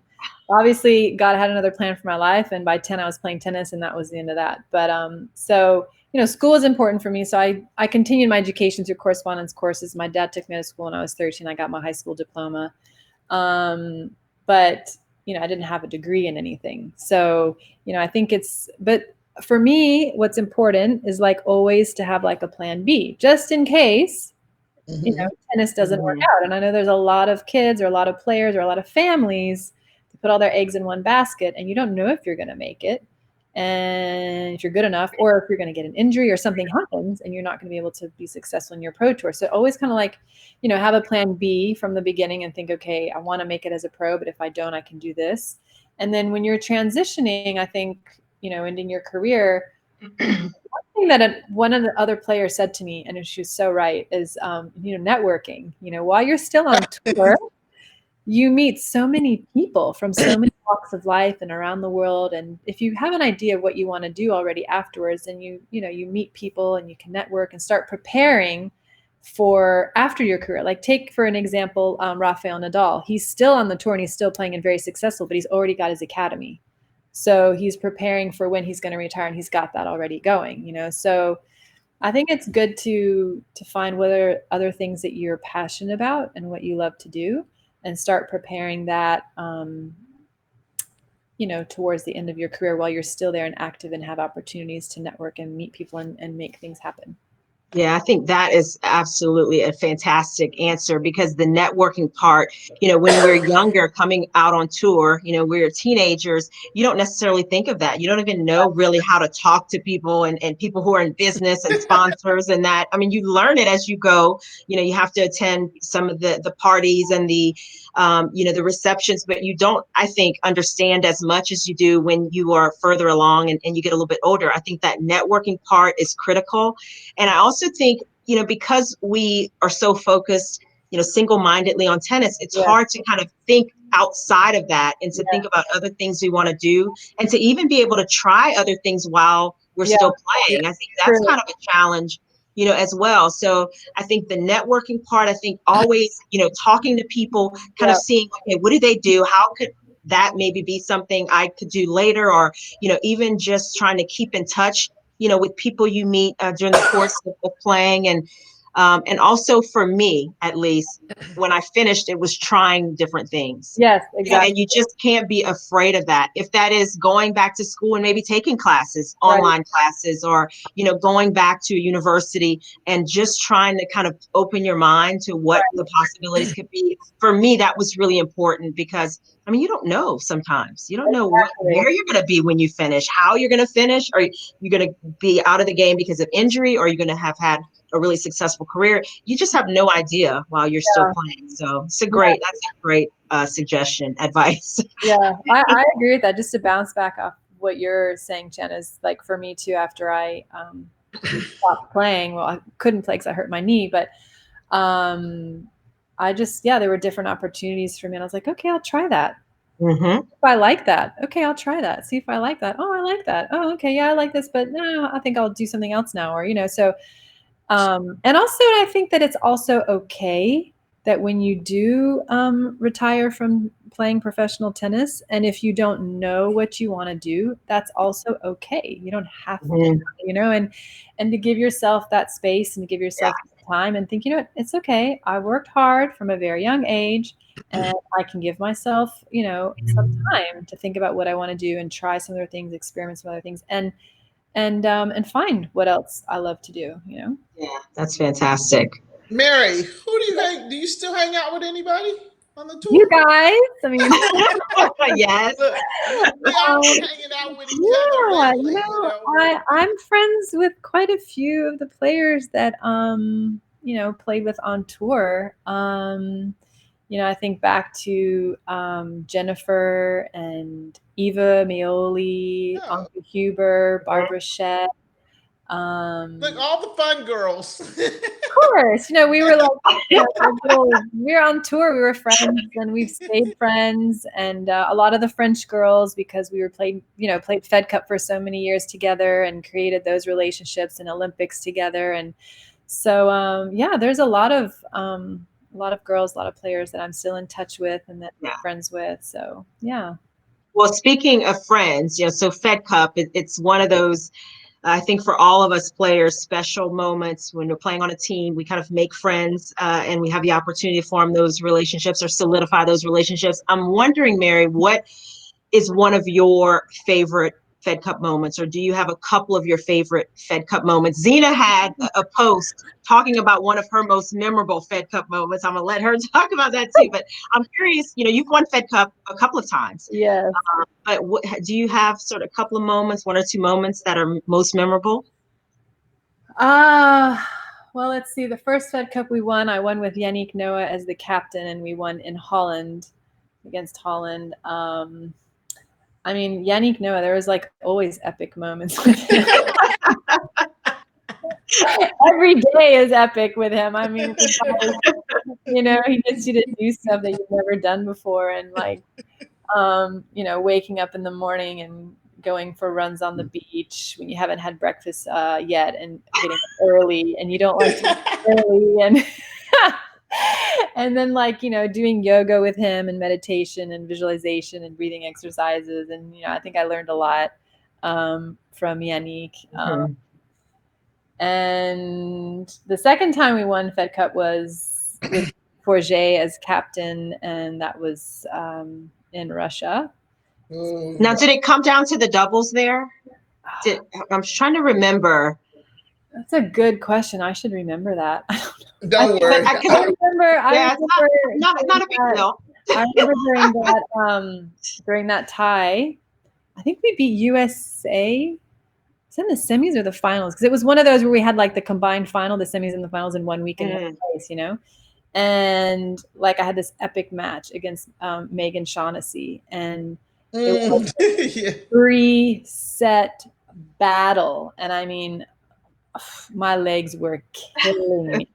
Obviously God had another plan for my life. And by 10, I was playing tennis, and that was the end of that. But, so, school is important for me. So I continued my education through correspondence courses. My dad took me to school when I was 13. I got my high school diploma. But, I didn't have a degree in anything. So, I think but for me, what's important is like always to have like a plan B, just in case, tennis doesn't work out. And I know there's a lot of kids or a lot of players or a lot of families to put all their eggs in one basket, and you don't know if you're going to make it, and if you're good enough, or if you're going to get an injury or something happens and you're not going to be able to be successful in your pro tour. So always kind of like, have a plan B from the beginning and think, okay, I want to make it as a pro, but if I don't, I can do this. And then when you're transitioning, I think, ending your career, one thing that one of the other players said to me, and she was so right, is, networking, while you're still on tour, you meet so many people from so many walks of life and around the world. And if you have an idea of what you want to do already afterwards, then you meet people and you can network and start preparing for after your career. Like take for an example, Rafael Nadal. He's still on the tour and he's still playing and very successful, but he's already got his academy. So he's preparing for when he's going to retire, and he's got that already going. So I think it's good to find what are other things that you're passionate about and what you love to do, and start preparing that, towards the end of your career while you're still there and active and have opportunities to network and meet people and make things happen. Yeah, I think that is absolutely a fantastic answer, because the networking part, when we're younger coming out on tour, we're teenagers, you don't necessarily think of that. You don't even know really how to talk to people and people who are in business and sponsors and that. I mean, you learn it as you go. You have to attend some of the parties and the receptions, but you don't, I think, understand as much as you do when you are further along and you get a little bit older. I think that networking part is critical. And I also think, because we are so focused, single-mindedly on tennis, it's hard to kind of think outside of that and to think about other things we want to do, and to even be able to try other things while we're still playing. I think that's kind of a challenge, as well. So I think the networking part, I think always, talking to people, kind of seeing, okay, what do they do? How could that maybe be something I could do later? Or, even just trying to keep in touch, with people you meet during the course of playing. And also for me, at least, when I finished, it was trying different things. Yes, exactly. And you just can't be afraid of that. If that is going back to school and maybe taking classes, online classes, or, going back to university and just trying to kind of open your mind to what the possibilities could be. For me, that was really important, because I mean, you don't know sometimes. You don't know where you're going to be when you finish, how you're going to finish. Are you going to be out of the game because of injury, or are you going to have had a really successful career? You just have no idea while you're still playing. So that's a great suggestion, advice. Yeah, I agree with that. Just to bounce back off what you're saying, Jen, is like for me too, after I stopped playing, well, I couldn't play because I hurt my knee, but I just, there were different opportunities for me. And I was like, okay, I'll try that. Mm-hmm. If I like that, okay, I'll try that. See if I like that. Oh, I like that. Oh, okay, yeah, I like this, but no, I think I'll do something else now. Or, so, and also I think that it's also okay that when you do retire from playing professional tennis, and if you don't know what you want to do, that's also okay. You don't have to, and to give yourself that space and to give yourself time and think, it's okay. I worked hard from a very young age, and I can give myself, some time to think about what I want to do and try some other things, experiment some other things, and find what else I love to do. Yeah, that's fantastic. Mary, who do you hang? Do you still hang out with anybody on the tour? You guys, I mean, yes. Look, we are hanging out with each other lately. I'm friends with quite a few of the players that played with on tour. I think back to Jennifer and Eva Mioli, Anka Huber, Barbara Shedd. Look, all the fun girls. Of course, we were like, we were on tour, we were friends, and we've stayed friends. And a lot of the French girls, because we were played Fed Cup for so many years together and created those relationships and Olympics together. And so, there's a lot of girls, a lot of players that I'm still in touch with and that I'm friends with. So, yeah. Well, speaking of friends, so Fed Cup, it's one of those, I think for all of us players, special moments when we're playing on a team. We kind of make friends and we have the opportunity to form those relationships or solidify those relationships. I'm wondering, Mary, what is one of your favorite Fed Cup moments, or do you have a couple of your favorite Fed Cup moments? Zena had a post talking about one of her most memorable Fed Cup moments. I'm gonna let her talk about that too, but I'm curious, you've won Fed Cup a couple of times. Yes. But do you have sort of a couple of moments, one or two moments that are most memorable? Well, let's see. The first Fed Cup we won, I won with Yannick Noah as the captain, and we won in Holland against Holland. I mean, Yannick Noah, there was like always epic moments with him. Every day is epic with him. I mean, You know, he gets you to do stuff that you've never done before, and like, you know, waking up in the morning and going for runs on the beach when you haven't had breakfast yet, and getting up early, and you don't like to get up early, and and then like, you know, doing yoga with him and meditation and visualization and breathing exercises, and you know, I think I learned a lot from Yannick. Mhm. And the second time we won Fed Cup was with Forget as captain, and that was in Russia. Now, did it come down to the doubles there? I'm trying to remember. That's a good question. I should remember that. Don't worry. I remember. Yeah, I not a big deal. I remember during that tie, I think we beat USA. It's in the semis or the finals, because it was one of those where we had like the combined final, the semis and the finals in 1 week in one place, you know. And like I had this epic match against Megan Shaughnessy, and it was a 3-set battle, and I mean, my legs were killing me.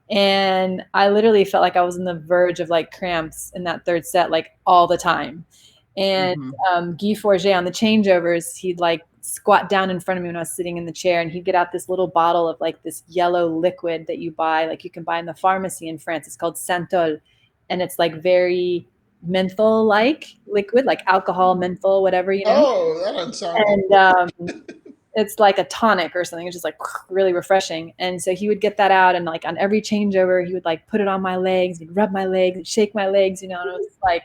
And I literally felt like I was on the verge of like cramps in that third set, like all the time. And Guy Forget on the changeovers, he'd like squat down in front of me when I was sitting in the chair, and he'd get out this little bottle of like this yellow liquid that you buy, like you can buy in the pharmacy in France. It's called Santol, and it's like very menthol-like liquid, like alcohol, menthol, whatever, you know. Oh, that doesn't sound And it's like a tonic or something. It's just like really refreshing. And so he would get that out, and like on every changeover, he would like put it on my legs, he'd rub my legs, and shake my legs, you know. And it was like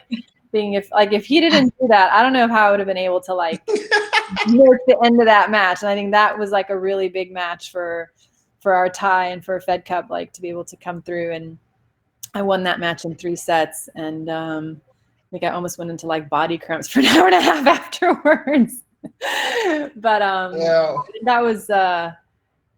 being, if he didn't do that, I don't know how I would have been able to like work the end of that match. And I think that was like a really big match for our tie and for Fed Cup, like to be able to come through. And I won that match in 3 sets, and I think I almost went into like body cramps for an hour and a half afterwards. But that was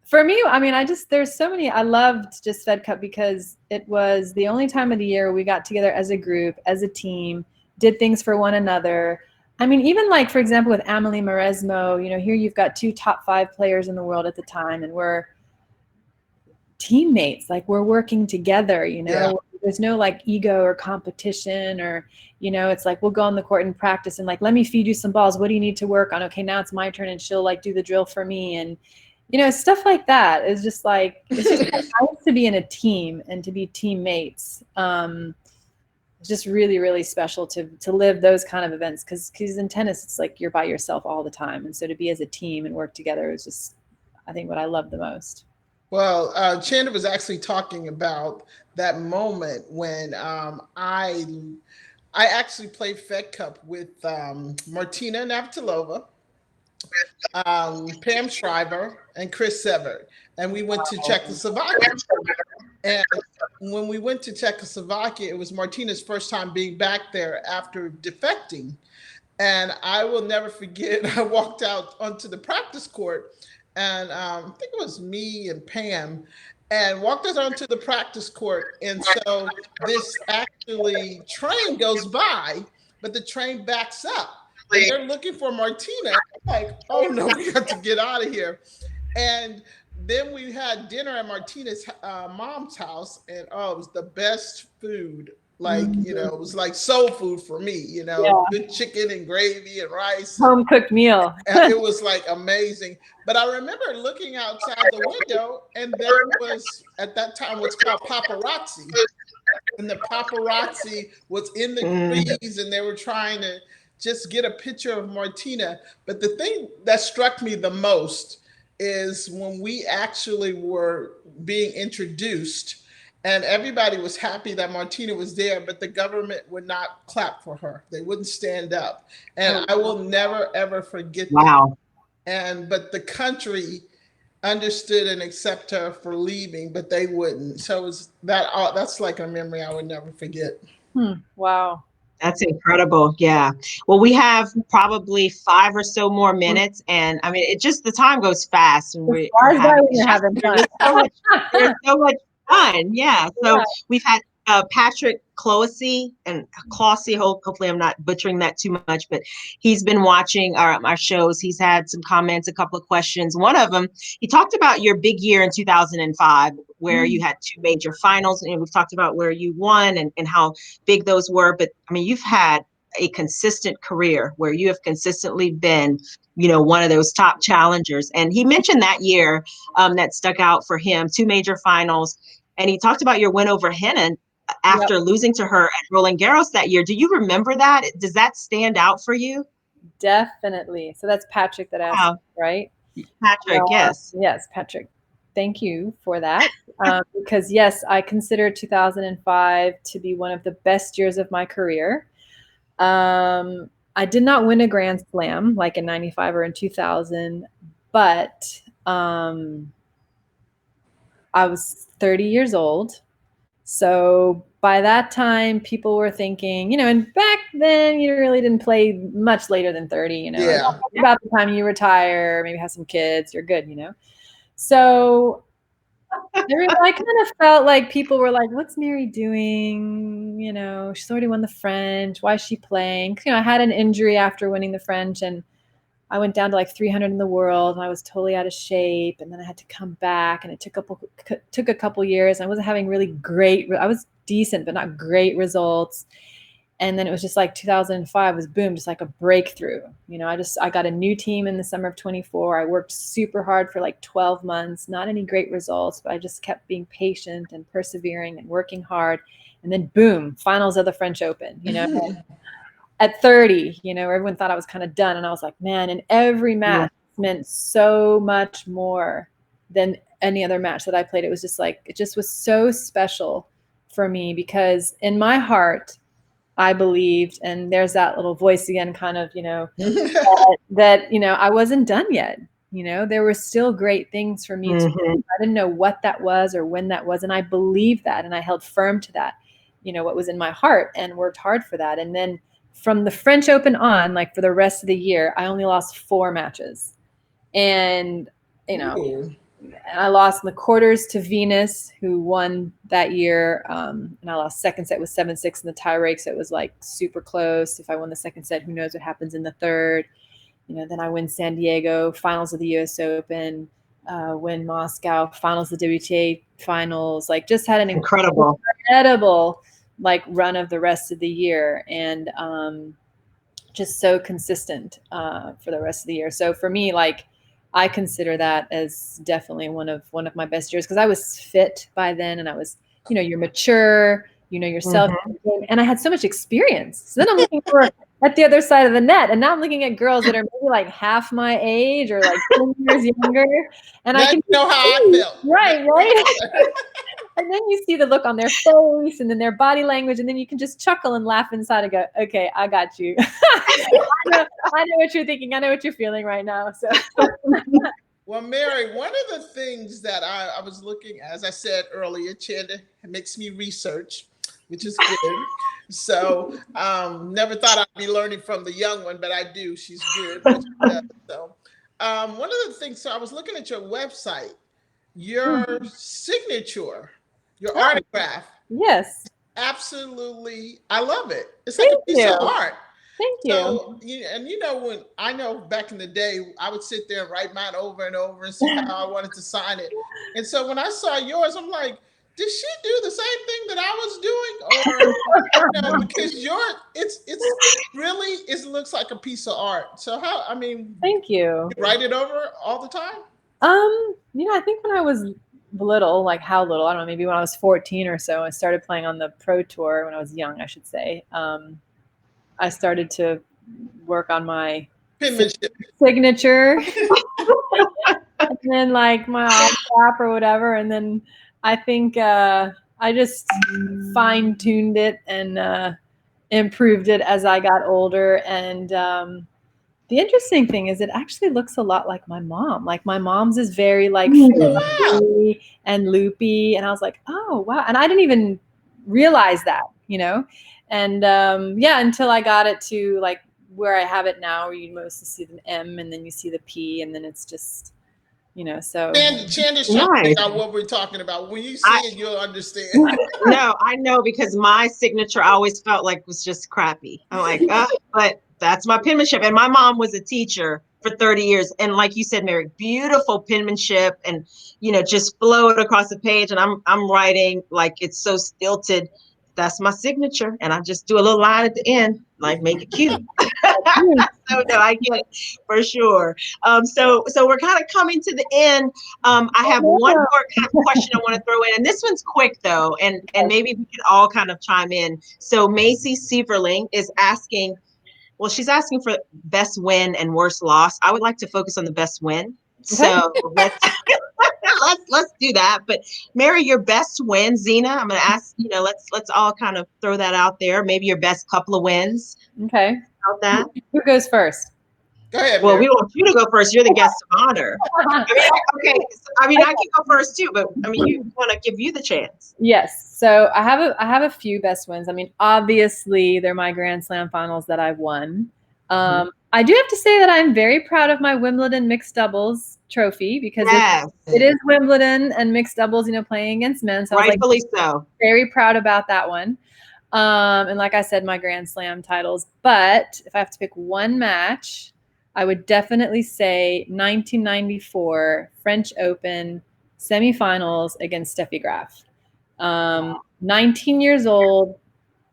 for me. I mean, there's so many. I loved just Fed Cup because it was the only time of the year we got together as a group, as a team, did things for one another. I mean, even like, for example, with Amelie Mauresmo, you know, here you've got 2 top 5 players in the world at the time, and we're teammates, like we're working together, you know. Yeah. There's no like ego or competition, or, you know, it's like we'll go on the court and practice, and like, let me feed you some balls. What do you need to work on? Okay, now it's my turn, and she'll like do the drill for me. And, you know, stuff like that is just like, it's just nice to be in a team and to be teammates. It's just really, really special to live those kind of events, because in tennis, it's like you're by yourself all the time. And so to be as a team and work together is just, I think, what I love the most. Well, Chanda was actually talking about that moment when I actually played Fed Cup with Martina Navratilova, Pam Shriver, and Chris Evert, and we went to Czechoslovakia. And when we went to Czechoslovakia, it was Martina's first time being back there after defecting. And I will never forget, I walked out onto the practice court, and I think it was me and Pam, and walked us onto the practice court. And so this actually train goes by, but the train backs up. And they're looking for Martina. I'm like, oh no, we got to get out of here. And then we had dinner at Martina's mom's house, and it was the best food. Like, you know, it was like soul food for me, you know, good chicken and gravy and rice. Home cooked meal. And it was like amazing. But I remember looking outside the window, and there was, at that time, what's called paparazzi. And the paparazzi was in the trees, and they were trying to just get a picture of Martina. But the thing that struck me the most is when we actually were being introduced, and everybody was happy that Martina was there, but the government would not clap for her. They wouldn't stand up. And I will never, ever forget that. But the country understood and accepted her for leaving, but they wouldn't. So it was that's like a memory I would never forget. Wow. That's incredible. Yeah. Well, we have probably 5 or so more minutes, and I mean, the time goes fast, and we're having fun. There's so much fun. Yeah. So we've had Patrick Clohessy and Clohessy. Hopefully, I'm not butchering that too much, but he's been watching our shows. He's had some comments, a couple of questions. One of them, he talked about your big year in 2005, where you had two major finals, and we've talked about where you won and how big those were. But I mean, you've had a consistent career where you have consistently been, one of those top challengers. And he mentioned that year that stuck out for him, two major finals. And he talked about your win over Henin after losing to her at Roland Garros that year. Do you remember that? Does that stand out for you? Definitely. So that's Patrick that asked, right? Patrick, yes. Yes, Patrick. Thank you for that. Because yes, I consider 2005 to be one of the best years of my career. I did not win a Grand Slam like in 95 or in 2000, but I was 30 years old. So by that time, people were thinking, and back then you really didn't play much later than 30, Yeah. About the time you retire, maybe have some kids, you're good, So I kind of felt like people were like, what's Mary doing? She's already won the French. Why is she playing? I had an injury after winning the French, and I went down to like 300 in the world, and I was totally out of shape. And then I had to come back, and it took a couple years. I wasn't having really great. I was decent, but not great results. And then it was just like 2005 was boom, just like a breakthrough. I got a new team in the summer of 24. I worked super hard for like 12 months, not any great results, but I just kept being patient and persevering and working hard. And then boom, finals of the French Open, at 30, everyone thought I was kind of done. And I was like, man, and every match meant so much more than any other match that I played. It was just like, it just was so special for me because in my heart, I believed, and there's that little voice again, kind of, that I wasn't done yet. There were still great things for me to do. I didn't know what that was or when that was. And I believed that. And I held firm to that, what was in my heart and worked hard for that. And then from the French Open on, like for the rest of the year, I only lost 4 matches. And, and I lost in the quarters to Venus, who won that year. And I lost second set with 7-6 in the tie break. So it was like super close. If I won the second set, who knows what happens in the third. Then I win San Diego, finals of the US Open, win Moscow, finals of the WTA finals. Like just had an incredible like run of the rest of the year. And just so consistent for the rest of the year. So for me, like, I consider that as definitely one of my best years because I was fit by then, and I was, you're mature, yourself, and I had so much experience. So then I'm looking at the other side of the net, and now I'm looking at girls that are maybe like half my age or like 10 years younger, and I can know how I feel. Right. And then you see the look on their face and then their body language, and then you can just chuckle and laugh inside and go, okay, I got you. I know what you're thinking. I know what you're feeling right now. So, well, Mary, one of the things that I was looking, as I said earlier, Chanda makes me research, which is good. So never thought I'd be learning from the young one, but I do. She's good. So one of the things, so I was looking at your website, your signature, your autograph. Yes. Absolutely. I love it. It's like a piece of art. Thank you. So, when I know back in the day, I would sit there and write mine over and over and see how I wanted to sign it. And so when I saw yours, I'm like, did she do the same thing that I was doing? Or, because it's really, it looks like a piece of art. So thank you. You write it over all the time? I think when I was little, like how little, I don't know, maybe when I was 14 or so, I started playing on the Pro Tour when I was young, I should say. I started to work on my signature and then like my autograph or whatever. And then I think I just fine-tuned it and improved it as I got older. And the interesting thing is it actually looks a lot like my mom. Like my mom's is very like frilly and loopy. And I was like, oh, wow. And I didn't even realize that, And until I got it to like where I have it now, where you mostly see the M and then you see the P, and then it's just So Chanda's trying to Nice. figure out what we're talking about. When you see it, you'll understand. No, I know, because my signature I always felt like was just crappy. I'm like, but that's my penmanship. And my mom was a teacher for 30 years. And like you said, Mary, beautiful penmanship, and just flowed across the page. And I'm writing like it's so stilted. That's my signature. And I just do a little line at the end, like make it cute. So no, I get it for sure. So we're kind of coming to the end. I have one more kind of question I want to throw in, and this one's quick though, and maybe we can all kind of chime in. So Macy Sieverling is asking, well, she's asking for best win and worst loss. I would like to focus on the best win. So let's let's do that. But Mary, your best win, Zena, I'm going to ask. Let's all kind of throw that out there. Maybe your best couple of wins. Okay. About that. Who goes first? Go ahead. Well, Mary. we want you to go first. You're the guest of honor. I mean, I can go first too, but I mean, you want to give you the chance. Yes. So I have a few best wins. I mean, obviously they're my Grand Slam finals that I've won. I do have to say that I'm very proud of my Wimbledon mixed doubles trophy, because it is Wimbledon and mixed doubles, playing against men. So rightfully so. Very proud about that one. And like I said, my Grand Slam titles. But if I have to pick one match, I would definitely say 1994 French Open semifinals against Steffi Graf. 19 years old,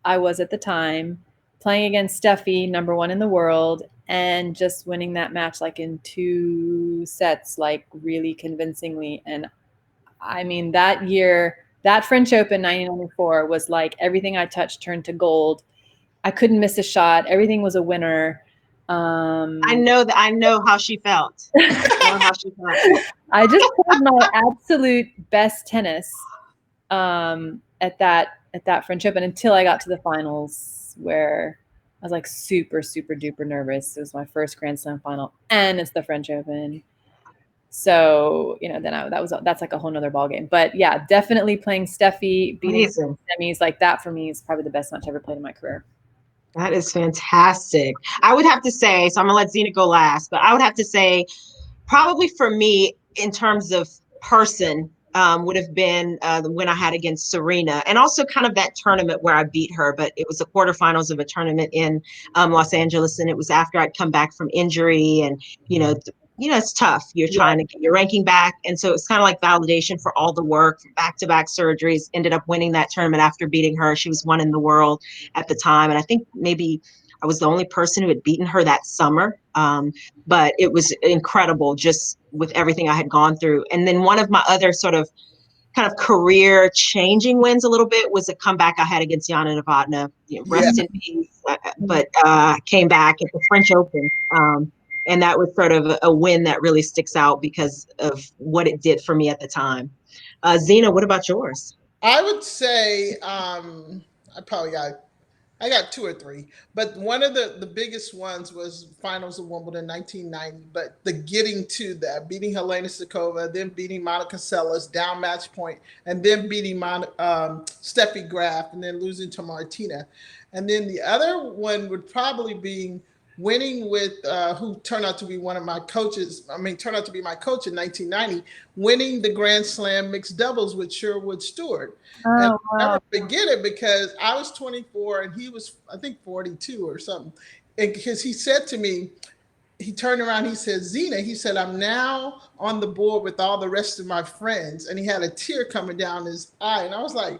I was at the time, playing against Steffi, number one in the world, and just winning that match like in 2 sets, like really convincingly. And I mean, that year, that French Open 1994 was like everything I touched turned to gold. I couldn't miss a shot. Everything was a winner. I know how she felt. I just played my absolute best tennis at that French Open until I got to the finals, where I was like super, super duper nervous. It was my first Grand Slam final, and it's the French Open. So, then that's like a whole nother ballgame. But yeah, definitely playing Steffi, beating semis, like that for me is probably the best match I ever played in my career. That is fantastic. I would have to say, so I'm gonna let Zena go last, but I would have to say probably for me in terms of person would have been the win I had against Serena, and also kind of that tournament where I beat her, but it was the quarterfinals of a tournament in Los Angeles, and it was after I'd come back from injury, and it's tough. You're trying to get your ranking back. And so it's kind of like validation for all the work, back-to-back surgeries, ended up winning that tournament after beating her. She was one in the world at the time. And I think maybe I was the only person who had beaten her that summer. But it was incredible just with everything I had gone through. And then one of my other sort of kind of career changing wins a little bit was a comeback I had against Yana Novotná. Rest in peace. But came back at the French Open. And that was sort of a win that really sticks out because of what it did for me at the time. Zena, what about yours? I would say I got 2 or 3, but one of the biggest ones was finals of Wimbledon 1990. But the getting to that, beating Helena Suková, then beating Monica Seles down match point, and then beating Steffi Graf, and then losing to Martina. And then the other one would probably be winning with who turned out to be one of my coaches. Turned out to be my coach in 1990, winning the Grand Slam mixed doubles with Sherwood Stewart. And I'll never forget it because I was 24 and he was, I think, 42 or something. And because he said to me, he turned around, he said, Zena, he said, I'm now on the board with all the rest of my friends. And he had a tear coming down his eye. And I was like,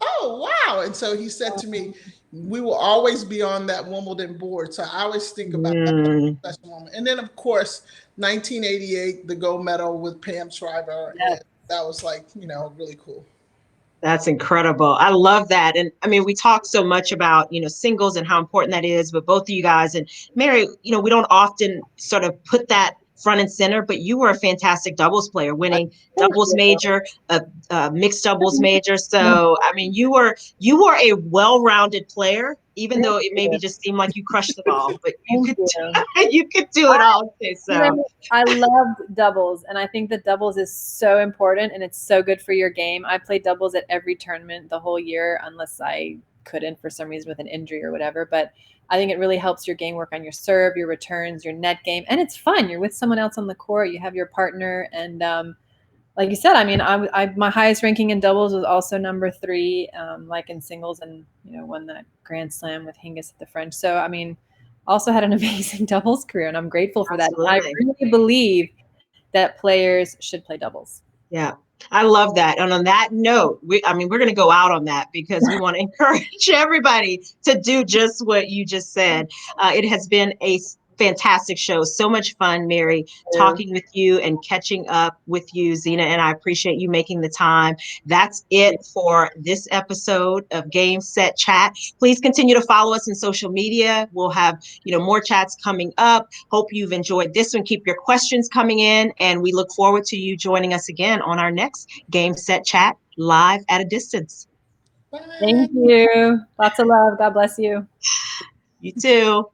oh, wow. And so he said to me, we will always be on that Wimbledon board. So I always think about that special moment. And then, of course, 1988, the gold medal with Pam Shriver. Yes. And that was like, really cool. That's incredible. I love that. And we talk so much about, singles and how important that is, but both of you guys and Mary, we don't often sort of put that front and center, but you were a fantastic doubles player, winning doubles major, mixed doubles major. So, you were a well-rounded player, even though it maybe just seemed like you crushed the ball, but you could do it all. So I loved doubles, and I think that doubles is so important, and it's so good for your game. I played doubles at every tournament the whole year, unless I couldn't for some reason with an injury or whatever. But I think it really helps your game work on your serve, your returns, your net game, and it's fun. You're with someone else on the court. You have your partner, and like you said, I mean, my highest ranking in doubles was also number 3, like in singles, and won that Grand Slam with Hingis at the French. So I mean, also had an amazing doubles career, and I'm grateful for that. And I really believe that players should play doubles. Yeah, I love that. And on that note, we're going to go out on that because we want to encourage everybody to do just what you just said. It has been a fantastic show. So much fun, Mary, talking with you and catching up with you, Zena, and I appreciate you making the time. That's it for this episode of Game Set Chat. Please continue to follow us on social media. We'll have, more chats coming up. Hope you've enjoyed this one. Keep your questions coming in, and we look forward to you joining us again on our next Game Set Chat live at a distance. Thank you. Lots of love. God bless you. You too.